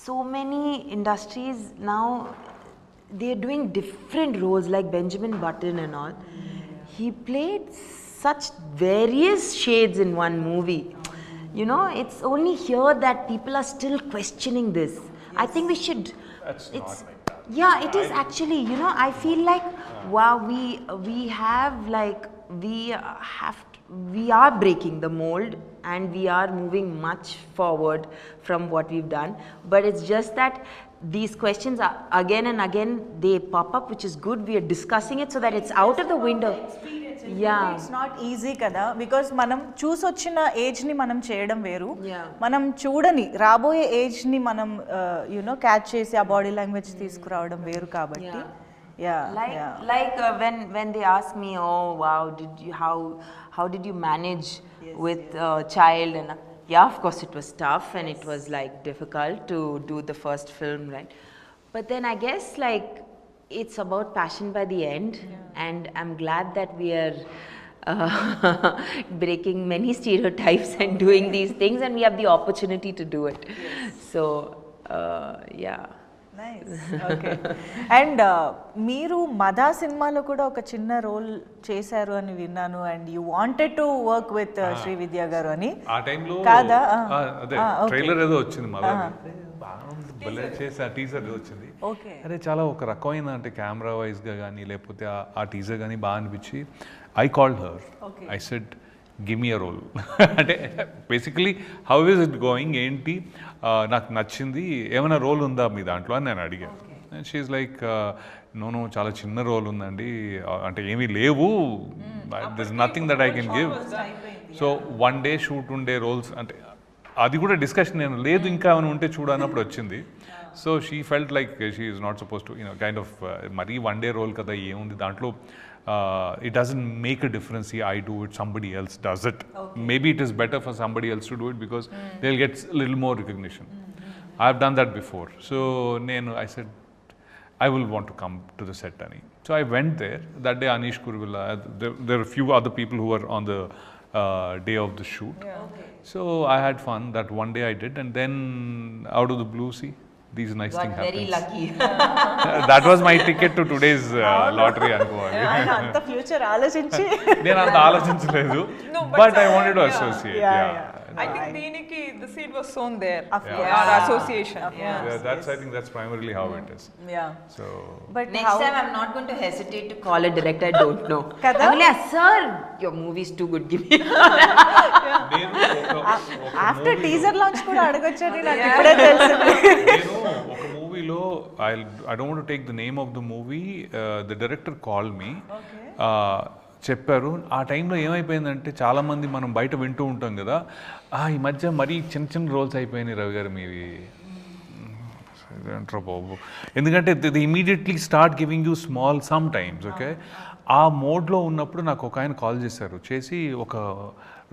so many industries now they're doing different roles, like Benjamin Button and all. He played such various shades in one movie. You know, it's only here that people are still questioning this. Yes. I think we should. That's it's not like that. Yeah, it is actually. You know, I feel like wow, we have like we are breaking the mold and we are moving much forward from what we've done. But it's just that these questions are again and again they pop up, which is good. We are discussing it so that it's out of the window. Yeah, it's not easy కదా, బికాస్ మనం చూసొచ్చిన ఏజ్ని మనం చేయడం వేరు, Yeah. మనం చూడని రాబోయే ఏజ్ని మనం యునో క్యాచ్ చేసి ఆ బాడీ లాంగ్వేజ్ తీసుకురావడం వేరు కాబట్టి. Yeah like when they ask me, oh wow, how did you manage with child? And yeah, of course it was tough and it was like difficult to do the first film, right? But then I guess like it's about passion by the end, and I'm glad that we are breaking many stereotypes and doing these things, and we have the opportunity to do it. So yeah. Nice. Okay. And మీరు మదా సినిమాలో కూడా ఒక చిన్న రోల్ చేశారు అని విన్నాను, and you wanted to work with Srividya గారు అని. ఆ టైంలో కాదా? అదే ట్రైలర్ ఏదో వచ్చింది మళ్ళీ చేసి ఆ టీజర్ ఏదో వచ్చింది. ఓకే. అదే చాలా ఒక రకమైన అంటే కెమెరా వైజ్గా కానీ లేకపోతే ఆ టీజర్ కానీ బాగా అనిపించి I called her. I said give me a role. అంటే basically how is it going, ఏంటి నాకు నచ్చింది, ఏమైనా రోల్ ఉందా మీ దాంట్లో అని నేను అడిగాను. షీఈస్ లైక్ నో చాలా చిన్న రోల్ ఉందండి, అంటే ఏమీ లేవు, this nothing that I can give. So 1 day shoot ఉండే రోల్స్ అంటే అది కూడా డిస్కషన్ నేను లేదు ఇంకా ఏమైనా ఉంటే చూడనప్పుడు వచ్చింది. So she felt like she is not suppose to kind of మరీ 1 day రోల్ కదా ఏముంది దాంట్లో, it doesn't make a difference if I do it, somebody else does it. Maybe it is better for somebody else to do it because they'll get a little more recognition. I've done that before. So I said I will want to come to the set ani. So I went there. That day Anish Kuruvilla, there were a few other people who were on the day of the shoot. So I had fun. That one day I did, and then out of the blue, see, these nice Got things very happen. lucky. That was my ticket to today's lottery అనుకోవాలి. ఆయన అంత ఫ్యూచర్ ఆలోచించి నేను అంత ఆలోచించలేదు, but I wanted to associate. I think దీనికి the seed was sown there. Of course. Our association. That's I think that's primarily how it is. So but Next time I'm not going to hesitate to call a director I don't know. Kada? I'm like, sir, your movie is too good. Give me. After teaser launch కూడా అడగొచ్చని నాకు ఇప్పుడే తెలిసింది. నేను ఒక మూవీలో I don't want to take the name of the movie, the director called me. చెప్పారు. ఆ టైంలో ఏమైపోయిందంటే చాలామంది మనం బయట వింటూ ఉంటాం కదా, ఈ మధ్య మరీ చిన్న చిన్న రోల్స్ అయిపోయినాయి రవి గారు మీవి అంటారు బాబు. ఎందుకంటే the immediately start giving you small some times. Okay, ఆ మోడ్లో ఉన్నప్పుడు నాకు ఒక ఆయన కాల్ చేసి ఒక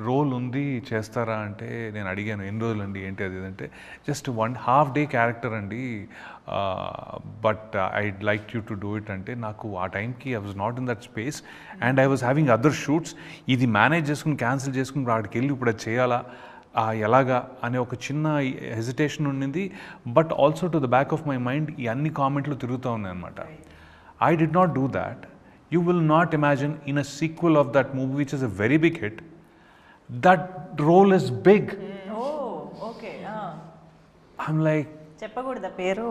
రోల్ ఉంది చేస్తారా అంటే నేను అడిగాను ఎన్ని రోజులు అండి ఏంటి అది అంటే జస్ట్ 1.5 day క్యారెక్టర్ అండి, but I'd like you to do it అంటే నాకు ఆ టైంకి I was not in that space and I was having other shoots. ఇది మేనేజ్ చేసుకుని క్యాన్సిల్ చేసుకుని వాడికి వెళ్ళి ఇప్పుడు అది చేయాలా ఎలాగా అనే ఒక చిన్న హెజిటేషన్ ఉండింది. But also to the back of my mind ఈ అన్ని కామెంట్లు తిరుగుతూ ఉన్నాయి అనమాట. I did not do that. You will not imagine in a sequel of that movie which is a very big hit, that role is big. Okay I'm like, చెప్పకూడదా పేరు?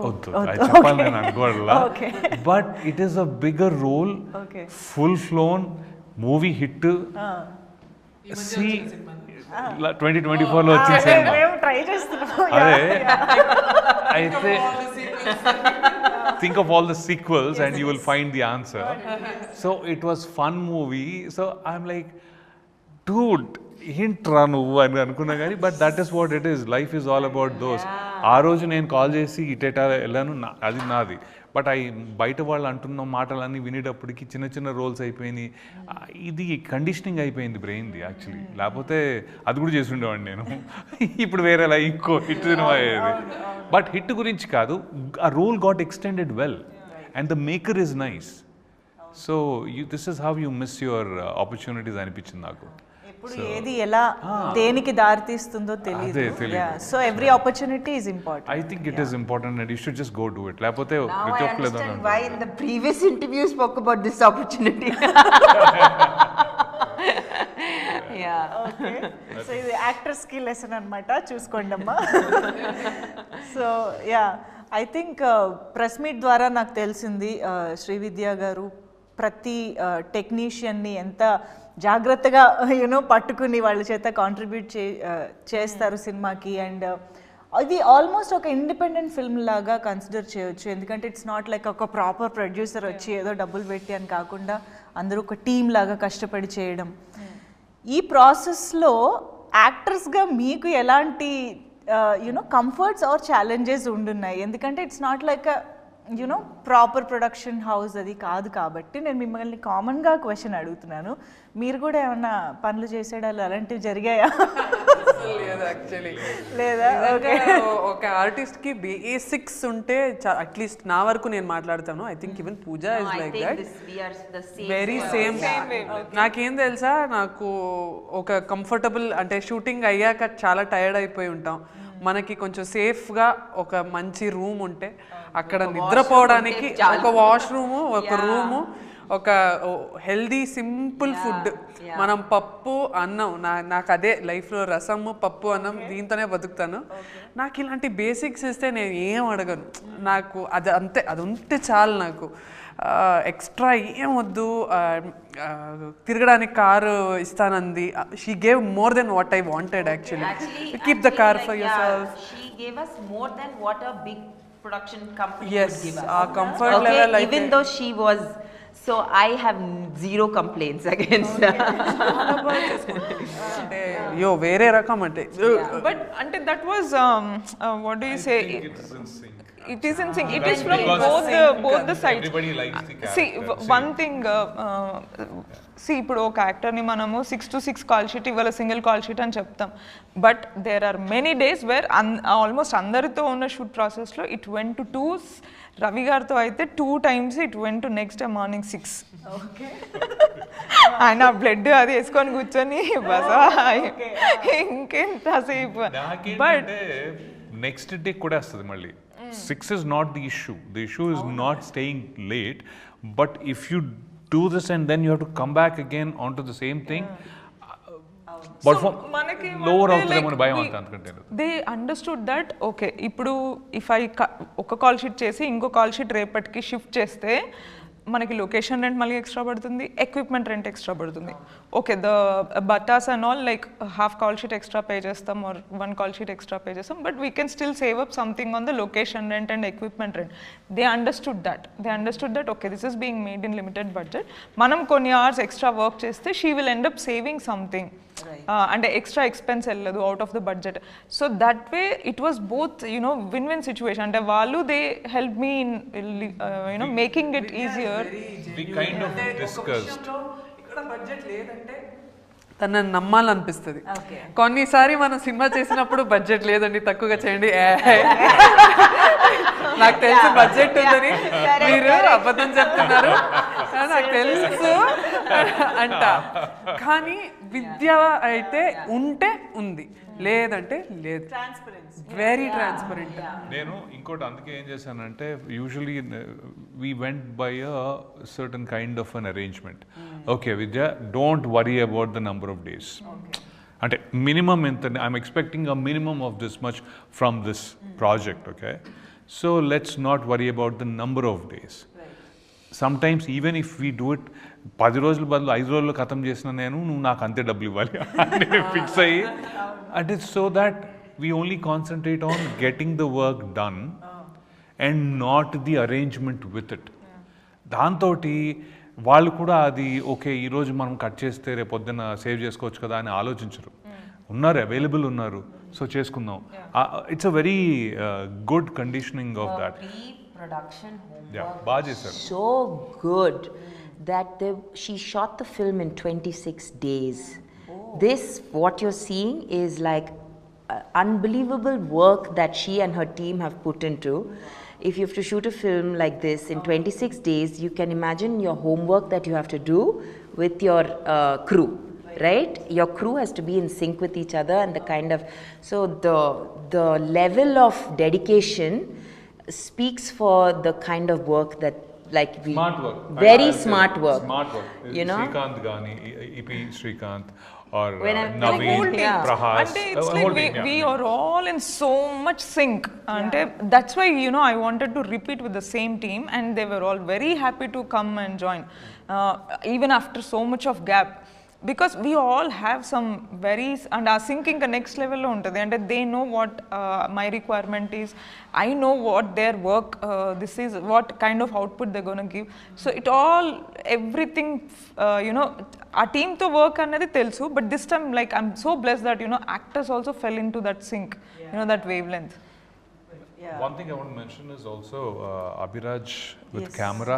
చెప్పాలి నేను అనుకోవాలా, but it is a bigger role, full blown movie hit. సి 2024లో వచ్చిన సినిమా ట్రై చేస్తున్నాం. అదే అయితే think of all the sequels and you will find the answer. So it was fun movie. So I'm like, dude, ఏంట్రా నువ్వు అని అనుకున్నా కానీ but that is what it is. Life is all about those. ఆ రోజు నేను కాల్ చేసి ఇటేటా వెళ్ళాను, అది నాది. బట్ బయట వాళ్ళు అంటున్న మాటలన్నీ వినేటప్పటికి చిన్న చిన్న రోల్స్ అయిపోయినాయి. ఇది కండిషనింగ్ అయిపోయింది బ్రెయిన్ది యాక్చువల్లీ. లేకపోతే అది కూడా చేసి ఉండేవాడిని నేను. ఇప్పుడు వేరేలా ఇంకో హిట్ సినిమా అయ్యేది. బట్ హిట్ గురించి కాదు, ఆ role got extended well and the maker is nice. So this is how you miss your opportunities అనిపించింది నాకు. ఇప్పుడు ఏది ఎలా దేనికి దారి తీస్తుందో తెలియదు. So every opportunity is important. I think it is important and you should just go do it. లేకపోతే ప్రతి ఒక్కరు ఏదో Understand why in the previous interview spoke about this opportunity. So ఇది యాక్టర్ స్కిల్ లెసన్ అనమాట, చూసుకోండి అమ్మా. So I think press meet ద్వారా నాకు తెలిసింది శ్రీవిద్య గారు ప్రతి టెక్నీషియన్ని ఎంత జాగ్రత్తగా పట్టుకుని వాళ్ళ చేత కాంట్రిబ్యూట్ చేస్తారు సినిమాకి. అండ్ అది ఆల్మోస్ట్ ఒక ఇండిపెండెంట్ ఫిల్మ్ లాగా కన్సిడర్ చేయొచ్చు. ఎందుకంటే ఇట్స్ నాట్ లైక్ ఒక ప్రాపర్ ప్రొడ్యూసర్ వచ్చి ఏదో డబ్బులు పెట్టి అని కాకుండా అందరూ ఒక టీమ్ లాగా కష్టపడి చేయడం. ఈ ప్రాసెస్లో యాక్టర్స్గా మీకు ఎలాంటి కంఫర్ట్స్ ఆర్ ఛాలెంజెస్ ఉండున్నాయి? ఎందుకంటే it's not like proper production house అది కాదు కాబట్టి నేను మిమ్మల్ని కామన్గా క్వశ్చన్ అడుగుతున్నాను. మీరు కూడా ఏమన్నా పనులు చేసేడాలు అలాంటివి జరిగాయా? లేదు యాక్చువల్లీ. లేదా? ఒక ఆర్టిస్ట్కి బేసిక్స్ ఉంటే అట్లీస్ట్ నా వరకు నేను మాట్లాడతాను. I think even Pooja is like that, very same. నాకేం తెలుసా, నాకు ఒక కంఫర్టబుల్ అంటే షూటింగ్ అయ్యాక చాలా టైర్డ్ అయిపోయి ఉంటాం. మనకి కొంచెం సేఫ్గా ఒక మంచి రూమ్ ఉంటే అక్కడ నిద్రపోవడానికి ఒక వాష్రూము, ఒక రూము, ఒక హెల్దీ సింపుల్ ఫుడ్, మనం పప్పు అన్నం, నాకు అదే లైఫ్లో రసము పప్పు అన్నం దీంతోనే బతుకుతాను. నాకు ఇలాంటి బేసిక్స్ ఇస్తే నేను ఏం అడగను. నాకు అది అంతే, అది ఉంటే చాలు. నాకు ఎక్స్ట్రా ఏం వద్దు. తిరగడానికి కారు ఇస్తానంది. She gave more than what I wanted actually. Keep the car for yourself. She gave us more than what a big production company yes, would give us. Our comfort level, even though she was, so I have zero complaints against her. Yo, వేరే రకం అంటే. But until that was what do you say? It is in sync. It is from both the sides. Everybody likes the character. See, one thing. See, ఇప్పుడు ఒక యాక్టర్ని మనము 6 to 6 కాల్ షీట్ ఇవాళ సింగిల్ కాల్ షీట్ అని చెప్తాం. But there are many days where almost అందరితో ఉన్న షూట్ ప్రాసెస్లో ఇట్ వెంట్ టు 2. రవి గారితో అయితే 2 times it went to next day morning 6. ఆయన బ్లడ్ అది వేసుకొని కూర్చొని బసా ఇంకెంతసేపు. బట్ నెక్స్ట్ డే కూడా వస్తుంది మళ్ళీ. 6 is not the issue. The issue is not staying late, but if you do this and then you have to come back again onto the same thing, but for lower అవుతుందేమో భయం అంత అంతకంటే దే అండర్స్టూడ్ దట్ ఓకే ఇప్పుడు ఇఫ్ ఐ ఒక కాల్ షీట్ చేసి ఇంకో కాల్ షీట్ రేపటికి షిఫ్ట్ చేస్తే మనకి లొకేషన్ రెంట్ మళ్ళీ ఎక్స్ట్రా పడుతుంది, ఎక్విప్మెంట్ రెంట్ ఎక్స్ట్రా పడుతుంది. Okay the battas and all like half call sheet extra pay చేస్తాం or 1 call sheet extra pay చేస్తాం, but we can still save up something on the location rent and equipment rent. They understood that okay this is being made in limited budget. మనం కొన్ని అవర్స్ ఎక్స్ట్రా వర్క్ చేస్తే she will end up saving something, అంటే ఎక్స్ట్రా ఎక్స్పెన్స్ వెళ్ళదు out of the budget. So that way it was both you know win win situation. అంటే వాళ్ళు they help me in you know making it easier. we kind of discussed ఇక్కడ బడ్జెట్ లేదంటే తనని నమ్మాలనిపిస్తుంది. కొన్నిసారి మనం సినిమా చేసినప్పుడు బడ్జెట్ లేదండి తక్కువగా చేయండి, నాకు తెలుసు బడ్జెట్ ఉందని మీరు అబద్ధం చెప్తున్నారు నాకు తెలుసు అంట. కానీ విద్య అయితే ఉంటే ఉంది, లేదంటే లేదు. Very transparent. నేను ఇంకోటి అందుకే ఏం చేశానంటే usually we went by a certain kind of an arrangement. Okay Vidya, don't worry about the number of days. అంటే మినిమం ఎంత, I'm expecting a minimum of this much from this project. Okay, so let's not worry about the number of days. Sometimes even if we do it 10 రోజుల బదులు 5 రోజుల్లో ఖతం చేసిన నేను, నువ్వు నాకు అంతే డబ్బులు ఇవ్వాలి అని ఫిక్స్ అయ్యి, అంటే so that we only concentrate on getting the work done and not the arrangement with it. దాంతోటి వాళ్ళు కూడా అది ఓకే ఈరోజు మనం కట్ చేస్తే రేపు పొద్దున్న సేవ్ చేసుకోవచ్చు కదా అని ఆలోచించరు. ఉన్నారు, అవైలబుల్ ఉన్నారు, సో చేసుకుందాం. It's a very good conditioning of that. Production homework బాగా చేశారు. so good that she shot the film in 26 days. This what you're seeing is like unbelievable work that she and her team have put into. If you have to shoot a film like this in 26 days, you can imagine your homework that you have to do with your crew, right? Your crew has to be in sync with each other, and the kind of, so the level of dedication speaks for the kind of work that like we Smart work. very I'll say smart work. Smart work. You know, Srikanth Gani, EP Srikanth or When I- Naveen, whole team. Prahas. అంటే it's whole like team, yeah. we are all in so much sync. అంటే that's why you know I wanted to repeat with the same team, and they were all very happy to come and join, even after so much of gap. Because we all have some very, and our syncing the next level lo untadi, and they know what my requirement is, I know what their work this is, what kind of output they're going to give. So it all, everything, you know, our team to work anadi telusu, but this time like I'm so blessed that you know actors also fell into that sync, you know, that wavelength. One thing I want to mention is also Abhiraj with camera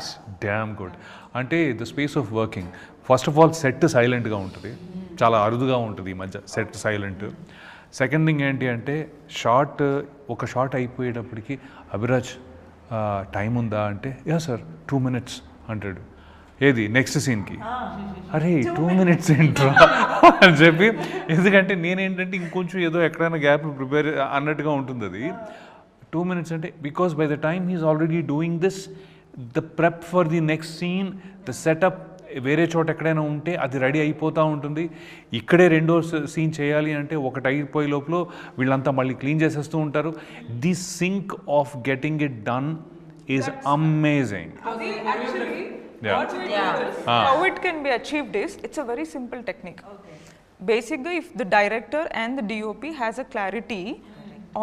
is damn good. అంటే the space of working, first of all set సైలెంట్గా ఉంటుంది, చాలా అరుదుగా ఉంటుంది ఈ మధ్య సెట్ సైలెంట్. సెకండ్ థింగ్ ఏంటి అంటే ఒక షార్ట్ అయిపోయేటప్పటికి అభిరాజ్ టైం ఉందా అంటే యా సార్ 2 minutes అంటాడు. ఏది నెక్స్ట్ సీన్కి, అరే 2 minutes ఏంట్రా అని చెప్పి, ఎందుకంటే నేనేంటంటే ఇంకొంచెం ఏదో ఎక్కడైనా గ్యాప్ ప్రిపేర్ అన్నట్టుగా ఉంటుంది అది. 2 minutes అంటే because by the time he's already doing this, the prep for the next scene, the setup వేరే చోట ఎక్కడైనా ఉంటే అది రెడీ అయిపోతూ ఉంటుంది. ఇక్కడే రెండో సీన్ చేయాలి అంటే ఒకటి అయిపోయే లోపల వీళ్ళంతా మళ్ళీ క్లీన్ చేసేస్తూ ఉంటారు. The sync of getting it done is amazing. How it can be achieved is, it's a very simple technique. Basically, if the director and the DOP has a clarity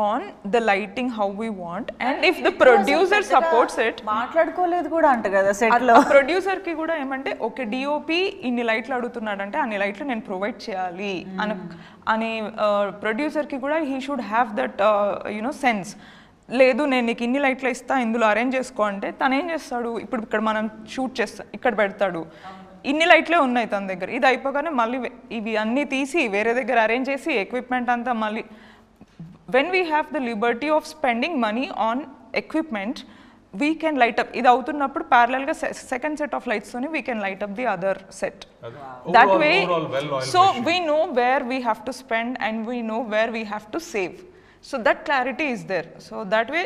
on the lighting how we want, and if the producer supports it, మాట్లాడుకోలేదు కూడా అంట కదా సెట్ లో. ప్రొడ్యూసర్ కి కూడా ఏమంటే ఓకే డిఓపి ఇన్ని లైట్లు అడుగుతున్నాడంటే అన్ని లైట్లు నేను ప్రొవైడ్ చేయాలి అని ప్రొడ్యూసర్ కి కూడా he should have that you know sense. లేదు నేను నీకు ఇన్ని లైట్లు ఇస్తా ఇందులో అరేంజ్ చేసుకో అంటే తను ఏం చేస్తాడు, ఇప్పుడు ఇక్కడ మనం షూట్ చేస్తా ఇక్కడ పెడతాడు, ఇన్ని లైట్లే ఉన్నాయి తన దగ్గర, ఇది అయిపోగానే మళ్ళీ ఇవి అన్నీ తీసి వేరే దగ్గర అరేంజ్ చేసి ఎక్విప్మెంట్ అంతా మళ్ళీ. When we have the liberty of spending money on equipment, we can light up. ఇది అవుతున్నప్పుడు parallel గా second set of lights తోని we can light up the other set. That way, so we know where we have to spend and we know where we have to save. So that clarity is there. So that way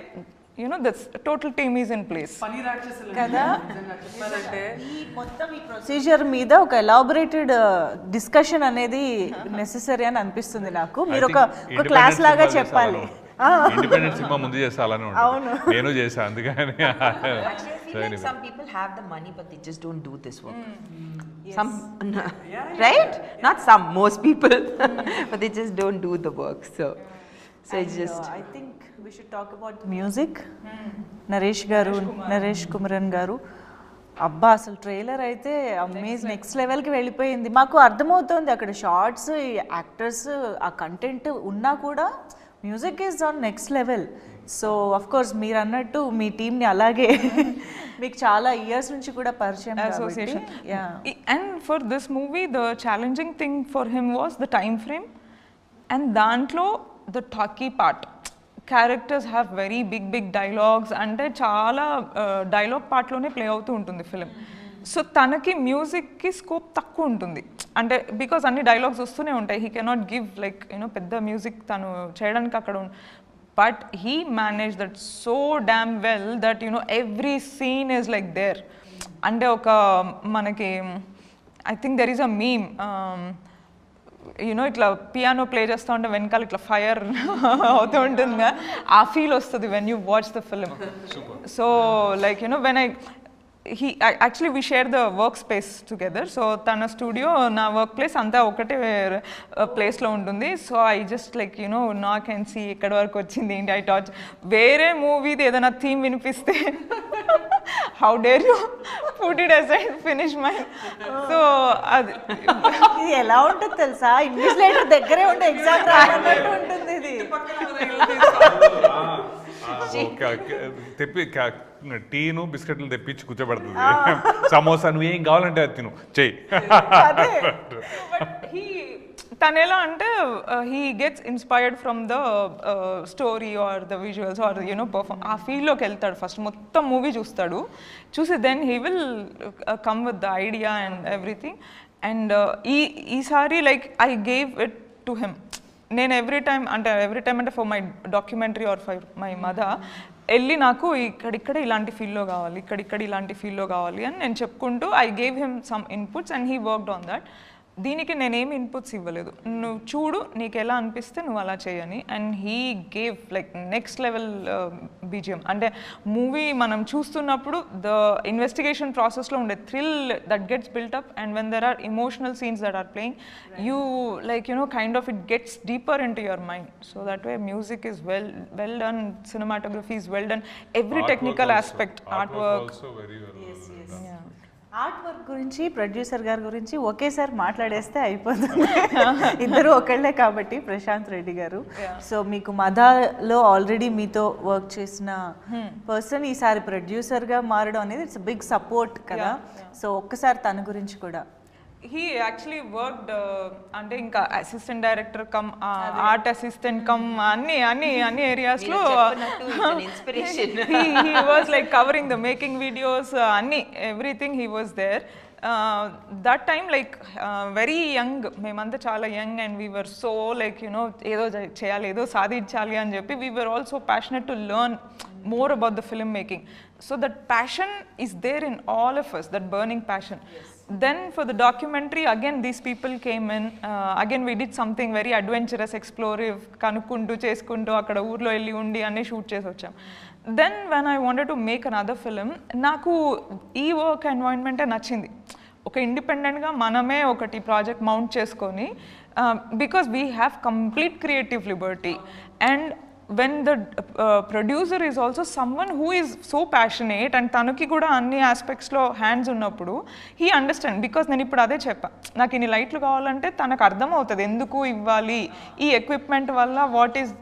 the total team is in place. పని రాక్షసులు కదా? నిజంగా చెప్పాలంటే ఈ మొత్తం ఈ ప్రొసీజర్ మీద ఒక ఎలాబొరేటెడ్ డిస్కషన్ అనేది నెసెసరీ అని అనిపిస్తుంది నాకు. మీరు ఒక క్లాస్ లాగా చెప్పాలి. ఇండిపెండెంట్ సినిమా ముందు చేస్తాలని నేను చేసా అందుకని. Actually, I feel like some people have the money, but they just don't do this work. Some, right? Not some, most people, but they just don't do the work. So it's just. I think we should talk about music. Naresh Kumaran గారు, అబ్బా అసలు ట్రైలర్ అయితే అమేజ్ నెక్స్ట్ లెవెల్కి వెళ్ళిపోయింది. మాకు అర్థమవుతుంది అక్కడ షార్ట్స్, యాక్టర్స్, ఆ కంటెంట్ ఉన్నా కూడా music is on next level. So of course మీరు అన్నట్టు మీ టీమ్ని అలాగే మీకు చాలా ఇయర్స్ నుంచి కూడా పరిచయం Association. And for this movie, the challenging thing for him was the time frame, and దాంట్లో the talky part. Characters have very big dialogues, అంటే చాలా డైలాగ్ పార్ట్లోనే ప్లే అవుతూ ఉంటుంది ఫిలిం. సో తనకి మ్యూజిక్కి స్కోప్ తక్కువ ఉంటుంది, అంటే బికాస్ అన్ని డైలాగ్స్ వస్తూనే ఉంటాయి. హీ కెనాట్ గివ్ లైక్ పెద్ద మ్యూజిక్ తను చేయడానికి అక్కడ. But he manage that so damn well that every scene is like there. అంటే ఒక మనకి I think there is a meme, ఇట్లా పియానో ప్లే చేస్తూ ఉంటే వెనకాల ఇట్లా ఫైర్ అవుతూ ఉంటుంది, ఆ ఫీల్ వస్తుంది when you watch the film. So like when actually we share the workspace together. So tana studio na workplace anta okate place lo untundi. So I just like now I can see ikkada varaku vachindi indi. I thought vere movie de edana theme vinipiste how dare you put it aside, finish my. So ఇది ఎలా ఉంటుంది తెలుసా, ఇన్విజిలేటర్ దగ్గరే ఉంటే ఎగ్జామ్ రానట్టు ఉంటుంది ఇది. తెప్పి టీను బిస్కెట్లు తెప్పించి కూర్చోబెడుతుంది, సమోసా నువ్వు ఏం కావాలంటే అది తిను చెయ్యి. తను ఎలా అంటే he gets inspired from the story or the visuals or perform. ఆ ఫీల్డ్లోకి వెళ్తాడు ఫస్ట్, మొత్తం మూవీ చూస్తాడు, చూసి then he will come with the idea and everything. And ఈసారి like I gave it to him. నేను ఎవ్రీ టైమ్ అంటే for my documentary or for my mother వెళ్ళి నాకు ఇక్కడిక్కడ ఇలాంటి ఫీల్డ్లో కావాలి, ఇక్కడిక్కడ ఇలాంటి ఫీల్డ్లో కావాలి అని నేను చెప్పుకుంటూ I gave him some inputs and he worked on that. దీనికి నేనేమి ఇన్పుట్స్ ఇవ్వలేదు, నువ్వు చూడు నీకు ఎలా అనిపిస్తే నువ్వు అలా చేయని. And he gave like next level BGM. అంటే మూవీ మనం చూస్తున్నప్పుడు ద ఇన్వెస్టిగేషన్ ప్రాసెస్లో ఉండే thrill that gets built up, and when there are emotional scenes that are playing you like kind of it gets deeper into your mind. So that way music is well done, cinematography is well done, every technical aspect, artwork. Artwork గురించి ప్రొడ్యూసర్ గారి గురించి ఒకేసారి మాట్లాడేస్తే అయిపోతుంది. ఇద్దరు ఒకళ్ళే కాబట్టి ప్రశాంత్ రెడ్డి గారు. సో మీకు మదాలో ఆల్రెడీ మీతో వర్క్ చేసిన పర్సన్ ఈసారి ప్రొడ్యూసర్గా మారడం అనేది ఇట్స్ బిగ్ సపోర్ట్ కదా. సో ఒక్కసారి తన గురించి కూడా. He actually worked అంటే ఇంకా assistant director come art assistant cum అన్ని ఏరియాస్ లో he was like covering the making videos, అన్ని everything he was there. That time like very young, మేమంతా చాలా young and we were so like ఏదో చేయాలి, ఏదో సాధించాలి అని చెప్పి we were also passionate to learn more about the film making. So that passion is there in all of us, that burning passion. Then for the documentary again these people came in, again we did something very adventurous, explorative, kanukundu cheskundu akkada oorlo elli undi anne shoot chesi vacham. Then when I wanted to make another film, naku ee work environment nachindi. ఒక ఇండిపెండెంట్గా మనమే ఒకటి ప్రాజెక్ట్ మౌంట్ చేసుకొని, because we have complete creative Liberty. And when the producer is also someone who is so passionate and తనకి కూడా అన్ని ఆస్పెక్ట్స్లో హ్యాండ్స్ ఉన్నప్పుడు హీ అండర్స్టాండ్. బికాస్ నేను ఇప్పుడు అదే చెప్పా, నాకు ఇన్ని లైట్లు కావాలంటే తనకు అర్థమవుతుంది ఎందుకు ఇవ్వాలి, ఈ ఎక్విప్మెంట్ వల్ల వాట్ ఈజ్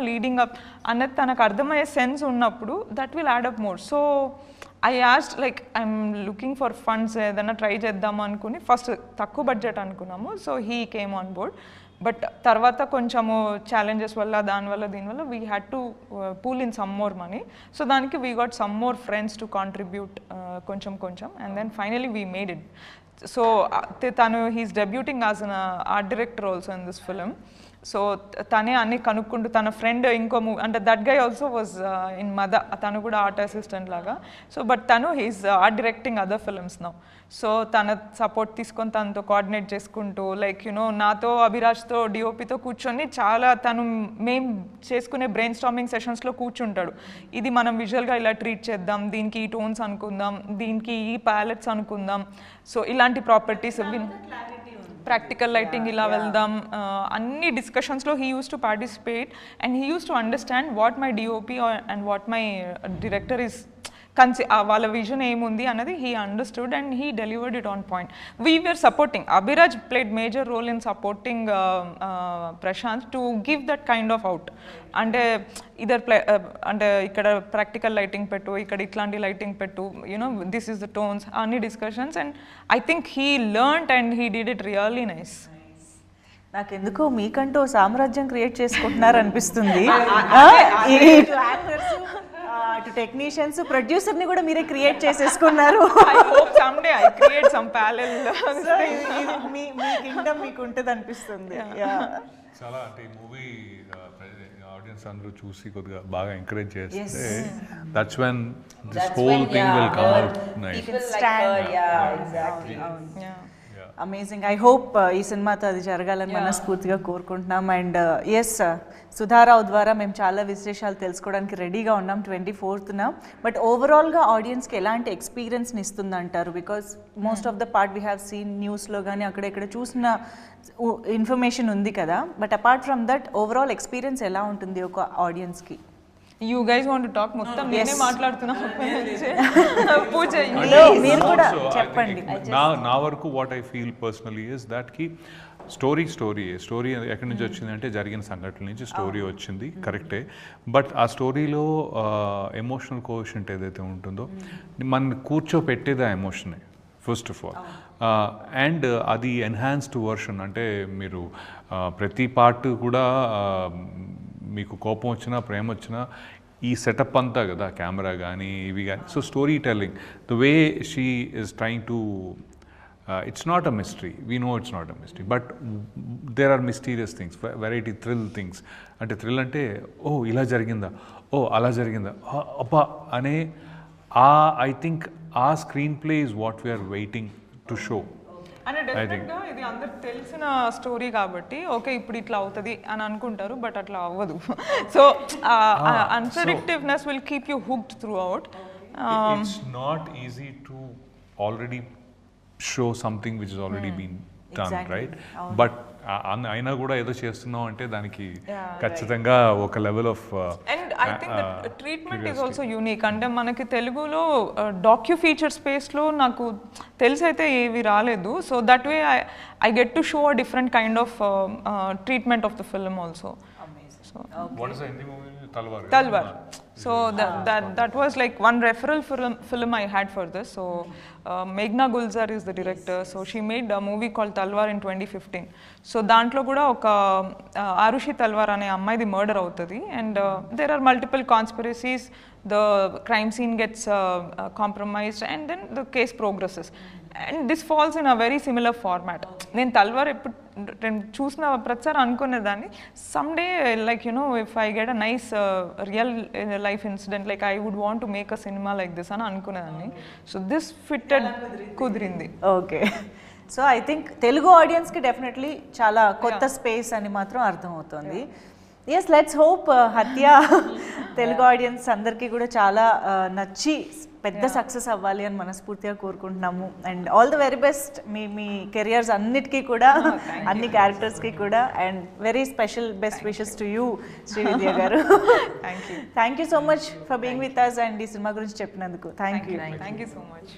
లీడింగ్ అప్ అన్నది తనకు అర్థమయ్యే సెన్స్ ఉన్నప్పుడు that will add up more. So I asked like I'm looking for funds, ఏదైనా ట్రై చేద్దాము అనుకుని ఫస్ట్ తక్కువ బడ్జెట్ అనుకున్నాము. So he came on board. But తర్వాత కొంచెము ఛాలెంజెస్ వల్ల దీనివల్ల we had to pool in some more money. So దానికి we got some more friends to contribute కొంచెం and then finally we made it. So తను he's debuting as an art director also in this film. So తనే అన్ని కనుక్కుంటూ తన ఫ్రెండ్ ఇంకో మూవీ అంటే that guy also was in మద, తను కూడా ఆర్ట్ అసిస్టెంట్ లాగా. సో బట్ తను he's art directing other films now. So తన సపోర్ట్ తీసుకొని తనతో కోఆర్డినేట్ చేసుకుంటూ లైక్ నాతో అభిరాజ్తో డిఓపితో కూర్చొని చాలా తను మేము చేసుకునే బ్రెయిన్ స్టార్మింగ్ సెషన్స్లో కూర్చుంటాడు. ఇది మనం విజువల్గా ఇలా ట్రీట్ చేద్దాం, దీనికి ఈ టోన్స్ అనుకుందాం, దీనికి ఈ ప్యాలెట్స్ అనుకుందాం, సో ఇలాంటి ప్రాపర్టీస్ ప్రాక్టికల్ లైటింగ్ ఇలా వెళ్దాం, అన్ని డిస్కషన్స్లో he used to participate and he used to understand what my DOP and what my director is వాళ్ళ విజన్ ఏముంది అన్నది he understood and he delivered it on point. We were supporting, Abhiraj played major role in supporting Prashant to give that kind of out. అంటే అంటే ఇక్కడ ప్రాక్టికల్ లైటింగ్ పెట్టు, ఇక్కడ ఇట్లాంటి లైటింగ్ పెట్టు, దిస్ ఈస్ ద టోన్స్, అన్ని discussions. And I think he learned and he did it really nice. నాకెందుకో మీకంటూ సామ్రాజ్యం క్రియేట్ చేసుకుంటున్నారు అనిపిస్తుంది. అటు టెక్నీషియన్స్, ప్రొడ్యూసర్ని కూడా మీరే క్రియేట్ చేసేసుకున్నారు. మీ కింగ్డమ్ మీకు ఉంటుంది అనిపిస్తుంది. చాలా అంటే ఈ మూవీ ఆడియన్స్ అందరూ చూసి కొద్దిగా బాగా ఎంకరేజ్ చేస్తే that's when this whole thing will come out nice. Amazing. I hope ఈ సినిమాతో అది జరగాలని మనస్ఫూర్తిగా కోరుకుంటున్నాం. అండ్ ఎస్, సుధారావు ద్వారా మేము చాలా విశేషాలు తెలుసుకోవడానికి రెడీగా ఉన్నాం 24th. బట్ ఓవరాల్గా ఆడియన్స్కి ఎలాంటి ఎక్స్పీరియన్స్ని ఇస్తుందంటారు? Because most of the part we have seen న్యూస్లో కానీ అక్కడెక్కడ చూసిన ఇన్ఫర్మేషన్ ఉంది కదా, but apart from that overall experience ఎలా ఉంటుంది ఒక ఆడియన్స్కి? You guys want to talk? మొత్తం నేనే మాట్లాడుతున్నా. పూజ మీరు కూడా చెప్పండి. నా వరకు what I feel personally is that కి స్టోరీ ఎక్కడి నుంచి వచ్చింది అంటే జరిగిన సంఘటనల నుంచి స్టోరీ వచ్చింది, కరెక్టే. బట్ ఆ స్టోరీలో ఎమోషనల్ కోషెంట్ ఏదైతే ఉంటుందో మన కూర్చోపెట్టేది ఆ ఎమోషనే ఫస్ట్ ఆఫ్ ఆల్. అండ్ అది ఎన్హాన్స్డ్ వర్షన్, అంటే మీరు ప్రతి పార్ట్ కూడా మీకు కోపం వచ్చినా ప్రేమ వచ్చినా ఈ సెటప్ అంతా కదా, కెమెరా కానీ ఇవి కానీ. So storytelling, the way she is trying to, it's not a mystery, we know it's not a mystery, but there are mysterious things, variety thrill things. అంటే థ్రిల్ అంటే ఓ ఇలా జరిగిందా, ఓ అలా జరిగిందా, అబ్బా అనే ఐ థింక్ ఆ screenplay is what we're waiting to show. అంటే డెఫినెట్గా ఇది అందరికి తెలిసిన స్టోరీ కాబట్టి ఓకే ఇప్పుడు ఇట్లా అవుతుంది అని అనుకుంటారు, బట్ అట్లా అవ్వదు. So unpredictiveness will keep you hooked throughout. It's not easy to already show something which has already been done, right? But అయినా కూడా ఏదో చేస్తున్నాం అంటే దానికి ఖచ్చితంగా ఒక level of and I think that treatment is also unique. అంటే మనకి తెలుగులో డాక్యూ ఫీచర్ స్పేస్లో నాకు తెలిసైతే ఏవి రాలేదు. So that way I get to show a different kind of treatment of the film also. What is the Hindi movie? Talwar. So that was like one referral film I had for this. So Meghna Gulzar is the director. So she made a movie called Talwar in 2015. So dantlo kuda oka Arushi Talwar ane ammayidi murder avutadi, and there are multiple conspiracies. The crime scene gets compromised and then the case progresses. And this falls in a very similar format. నేను తల్వార్ ఎప్పుడు చూసిన ప్రతిసారి అనుకునేదాన్ని someday like if I get a nice real life incident like I would want to make a cinema like this అని అనుకునేదాన్ని. సో దిస్ ఫిట్టెడ్ కుదిరింది. Okay, so I think Telugu ఆడియన్స్కి డెఫినెట్లీ చాలా కొత్త స్పేస్ అని మాత్రం అర్థమవుతుంది. ఎస్, లెట్స్ హోప్ హత్య తెలుగు ఆడియన్స్ అందరికీ కూడా చాలా నచ్చి పెద్ద సక్సెస్ అవ్వాలి అని మనస్ఫూర్తిగా కోరుకుంటున్నాము. And all the very best మీ కెరియర్స్ అన్నిటికీ కూడా, అన్ని క్యారెక్టర్స్కి కూడా. And very special best wishes to you Srividya garu. Thank you so much for being with us and ఈ సినిమా గురించి చెప్పినందుకు. Thank you so much.